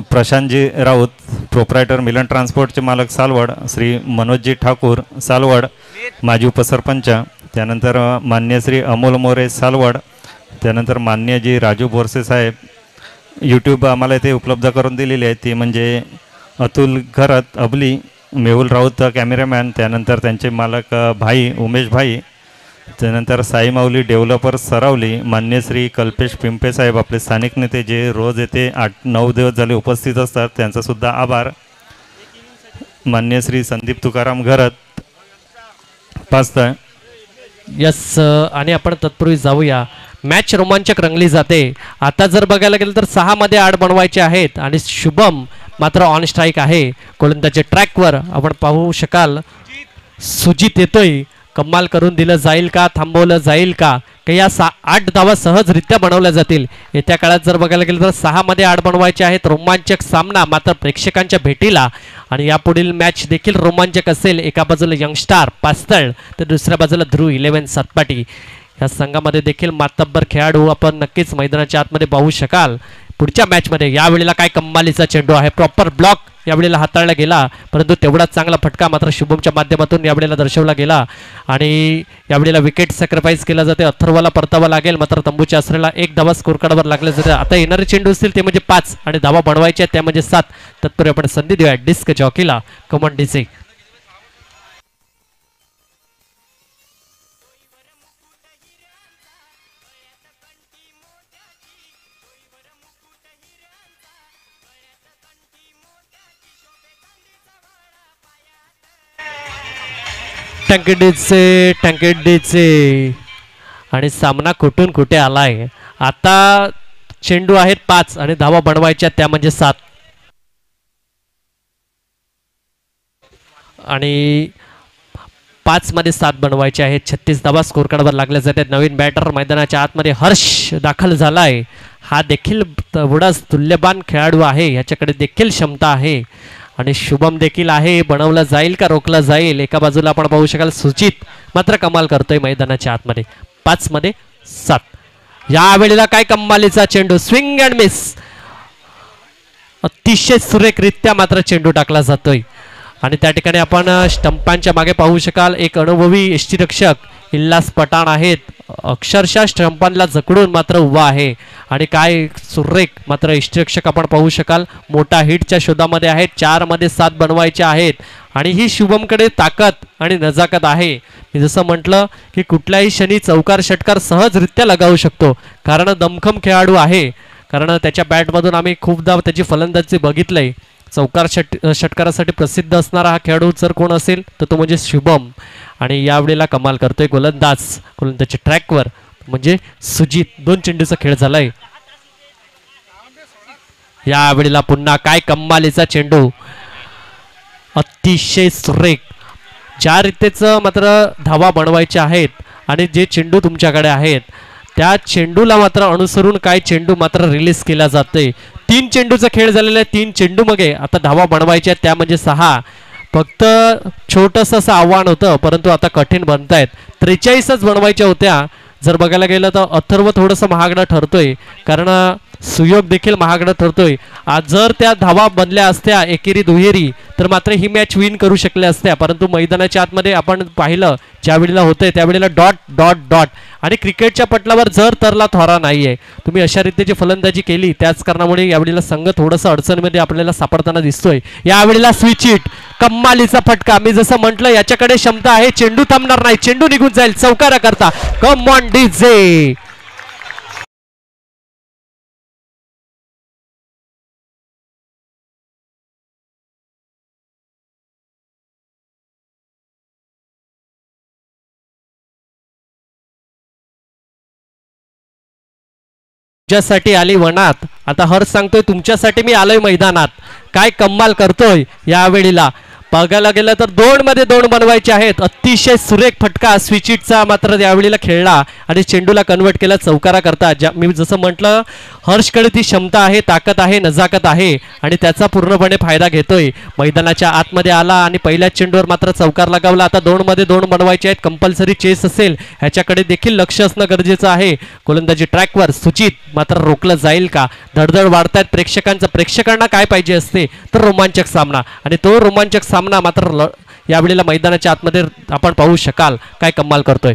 प्रशांतजी राऊत प्रोप्रायटर मिलन ट्रान्सपोर्टचे मालक सालवड, श्री मनोजजी ठाकूर सालवड माजी उपसरपंच, त्यानंतर मान्य श्री अमोल मोरे सालवड, त्यानंतर मान्यजी राजू बोरसे साहेब. यूट्यूब आम्हाला इथे उपलब्ध करून दिलेली आहे ती म्हणजे अतुल घरत अबली, मेहुल राऊत कॅमेरामॅन, त्यानंतर त्यांचे मालक भाई उमेश भाई, त्यानंतर साई माऊली डेव्हलपर सरावली, मान्य श्री कल्पेश पिंपे साहेब आपले स्थानिक नेते जे रोज येथे 8-9 दिवस झाले उपस्थित असतात, त्यांचासुद्धा आभार. मान्य श्री संदीप तुकाराम घरत, पाचता यस. आणि आपण तत्पूर्वी जाऊया, मॅच रोमांचक रंगली जाते. आता जर बघायला गेलं तर 6 मध्ये 8 बनवायचे आहेत आणि शुभम मात्र ऑन स्ट्राईक आहे. गोलंदाजी ट्रॅकवर आपण पाहू शकाल. सुजित येतोय, कमाल करून दिलं जाईल का, थांबवलं जाईल का, की या 8 धावा सहजरित्या बनवल्या जातील. येत्या काळात जर बघायला गेलं तर 6 मध्ये 8 बनवायचे आहेत. रोमांचक सामना मात्र प्रेक्षकांच्या भेटीला आणि यापुढील मॅच देखील रोमांचक असेल. एका बाजूला यंगस्टार पास्तळ तर दुसऱ्या बाजूला ध्रुव 11 सातपाटी. या संघामध्ये देखील मातब्बर खेळाडू आपण नक्कीच मैदानाच्या आतमध्ये पाहू शकाल पुढच्या मॅचमध्ये. यावेळेला काय कमालीचा चेंडू आहे, प्रॉपर ब्लॉक यावेळेला हाताळला गेला, परंतु तेवढाच चांगला फटका मात्र शुभमच्या माध्यमातून यावेळेला दर्शवला गेला आणि यावेळेला विकेट सॅक्रिफाईस केला जाते. अथर्वला परतावा लागेल, मात्र तंबूच्या आसऱ्याला 1 धावा स्कोर कार्डवर लागले जाते. आता येणारे चेंडू असतील ते म्हणजे 5 आणि धावा बनवायच्या त्या म्हणजे 7. तत्पूर्वी आपण संधी देऊया डिस्क जॉकीला. Come on DJ. टँकेडीचे आणि सामना कुठून कुठे आलाय. आता चेंडू आहेत 5 आणि धावा बनवायच्या त्या म्हणजे 7 आणि 5 मध्ये 7 बनवायचे आहेत. 36 धावा स्कोर कार्डवर लागल्या जातात. नवीन बॅटर मैदानाच्या आतमध्ये हर्ष दाखल झालाय. हा देखील तेवढाच तुल्यबान खेळाडू आहे, ह्याच्याकडे देखील क्षमता आहे आणि शुभम देखील आहे. बनवलं जाईल का रोखलं जाईल. एका बाजूला आपण पाहू शकाल सुजित मात्र कमाल करतोय मैदानाच्या आतमध्ये. 5 मध्ये 7. यावेळेला काय कमालीचा चेंडू, स्विंग अँड मिस. अतिशय सुरेखरित्या मात्र चेंडू टाकला जातोय आणि त्या ठिकाणी आपण स्टंपांच्या मागे पाहू शकाल एक अनुभवी यष्टीरक्षक इल्लास पठाण आहेत. अक्षरशः स्टंपांना जकडून मात्र उभा आहे आणि काय सुरेख मात्र यष्टीरक्षक आपण पाहू शकाल. मोठा हिटच्या शोधामध्ये आहेत. 4 मध्ये 7 बनवायचे आहेत आणि ही शुभमकडे ताकद आणि नजाकत आहे. मी जसं म्हटलं की कुठल्याही क्षणी चौकार षटकार सहजरित्या लगावू शकतो, कारण दमखम खेळाडू आहे. कारण त्याच्या बॅटमधून आम्ही खूपदा त्याची फलंदाजी बघितलंय. चौकार षटकारासाठी प्रसिद्ध असणारा हा खेळाडू जर कोण असेल तर तो म्हणजे शुभम आणि यावेळेला कमाल करतोय गोलंदाजी ट्रॅकवर म्हणजे सुजित. 2 चेंडूचा खेळ झालाय. यावेळेला पुन्हा काय कमालीचा चेंडू, अतिशय सुरेख. ज्या रीतीचं मात्र धावा बनवायच्या आहेत आणि जे चेंडू तुमच्याकडे आहेत त्या चेंडूला मात्र अनुसरून काय चेंडू मात्र रिलीज केला जातोय. 3 चेंडूचा खेळ झालेला आहे. 3 चेंडू मध्ये आता धावा बनवायच्या त्या म्हणजे 6. फक्त छोटंसं असं आव्हान होतं, परंतु आता कठीण बनतायत. 43च बनवायच्या होत्या. जर बघायला गेलं तर अथर्व थोडंसं महागडं ठरतोय, कारण सुयोग देखील महागडं ठरतोय. आज जर त्या धावा बनल्या असत्या एकेरी दुहेरी तर मात्र ही मॅच विन करू शकल्या असत्या, परंतु मैदानाच्या आतमध्ये आपण पाहिलं ज्यावेळेला होतंय त्यावेळेला डॉट डॉट डॉट आणि क्रिकेटच्या पटलावर जर तरला थोरा नाहीये. तुम्ही अशा रीतीची फलंदाजी केली, त्याच कारणामुळे यावेळेला संघ थोडंसं अडचणीमध्ये आपल्याला सापडताना दिसतोय. यावेळेला स्विच हिट, कम्मालीचा फटका. मी जसं म्हटलं याच्याकडे क्षमता आहे, चेंडू थांबणार नाही, चेंडू निघून जाईल चौकारा करता. कम ऑन डीजे. तुमच्यासाठी आली वनात, आता हर्ष सांगतोय तुमच्यासाठी मी आलोय मैदानात. काय कमाल करतोय यावेळेला. बघायला गेलं तर 2 मध्ये 2 बनवायचे आहेत. अतिशय सुरेख फटका स्विचिटचा मात्र यावेळेला खेळला आणि चेंडूला कन्वर्ट केला चौकारा करता. मी जसं म्हटलं हर्षकडे ती क्षमता आहे, ताकद आहे, नजाकत आहे आणि त्याचा पूर्णपणे फायदा घेतोय. मैदानाच्या आतमध्ये आला आणि पहिल्याच चेंडूवर मात्र चौकार लगावला. आता 2 मध्ये 2 बनवायचे आहेत. कंपल्सरी चेस असेल ह्याच्याकडे देखील लक्ष असणं गरजेचं आहे. गोलंदाजी ट्रॅकवर सुचित मात्र रोखलं जाईल का. धडधड वाढतायत प्रेक्षकांना काय पाहिजे असते तर रोमांचक सामना आणि तो रोमांचक सामना मात्र यावेळेला मैदानाच्या आतमध्ये आपण पाहू शकाल. काय कमाल करतोय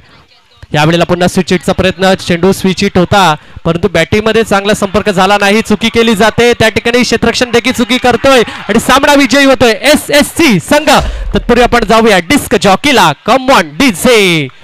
यावेळेला. पुन्हा स्विच हिटचा प्रयत्न, चेंडू स्विच हिट होता परंतु बॅटिंगमध्ये चांगला संपर्क झाला नाही. चुकी केली जाते त्या ठिकाणी. क्षेत्ररक्षण देखील चुकी करतोय आणि सामना विजयी होतोय SSC संघ. तत्पूर्वी आपण जाऊया डिस्क जॉकीला. Come on DJ.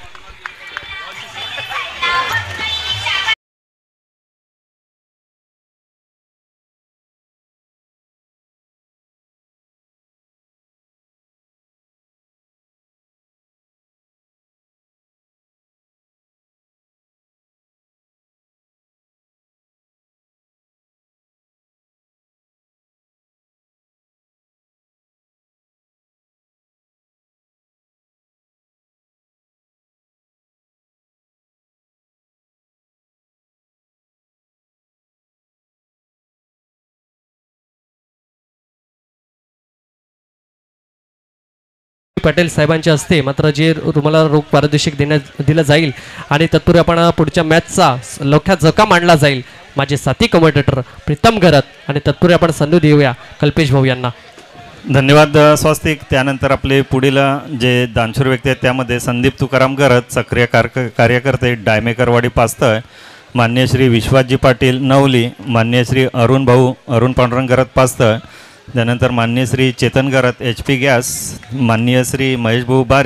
पटेल साहेबांच्या हस्ते मात्र जे तुम्हाला रोख पारितोषिक दिलं जाईल आणि तत्पूर्वी आपण पुढच्या मॅचचा लौख्या जका मांडला जाईल. माझे साथी कमेंटेटर प्रीतम गरत आणि तत्पूर्वी आपण संधी देऊया कल्पेश भाऊ यांना. धन्यवाद स्वास्तिक. त्यानंतर आपले पुढील जे दानशूर व्यक्ती आहेत त्यामध्ये संदीप तुकाराम गरत सक्रिय कार्यकर्ते डायमेकरवाडी पास्तळ, मान्य श्री विश्वासजी पाटील नवली, मान्य श्री अरुण पांडुरंग गरत पास्तळ, त्यानंतर मान्य श्री चेतन गरत HP गॅस, मान्य श्री महेश भाऊ बारे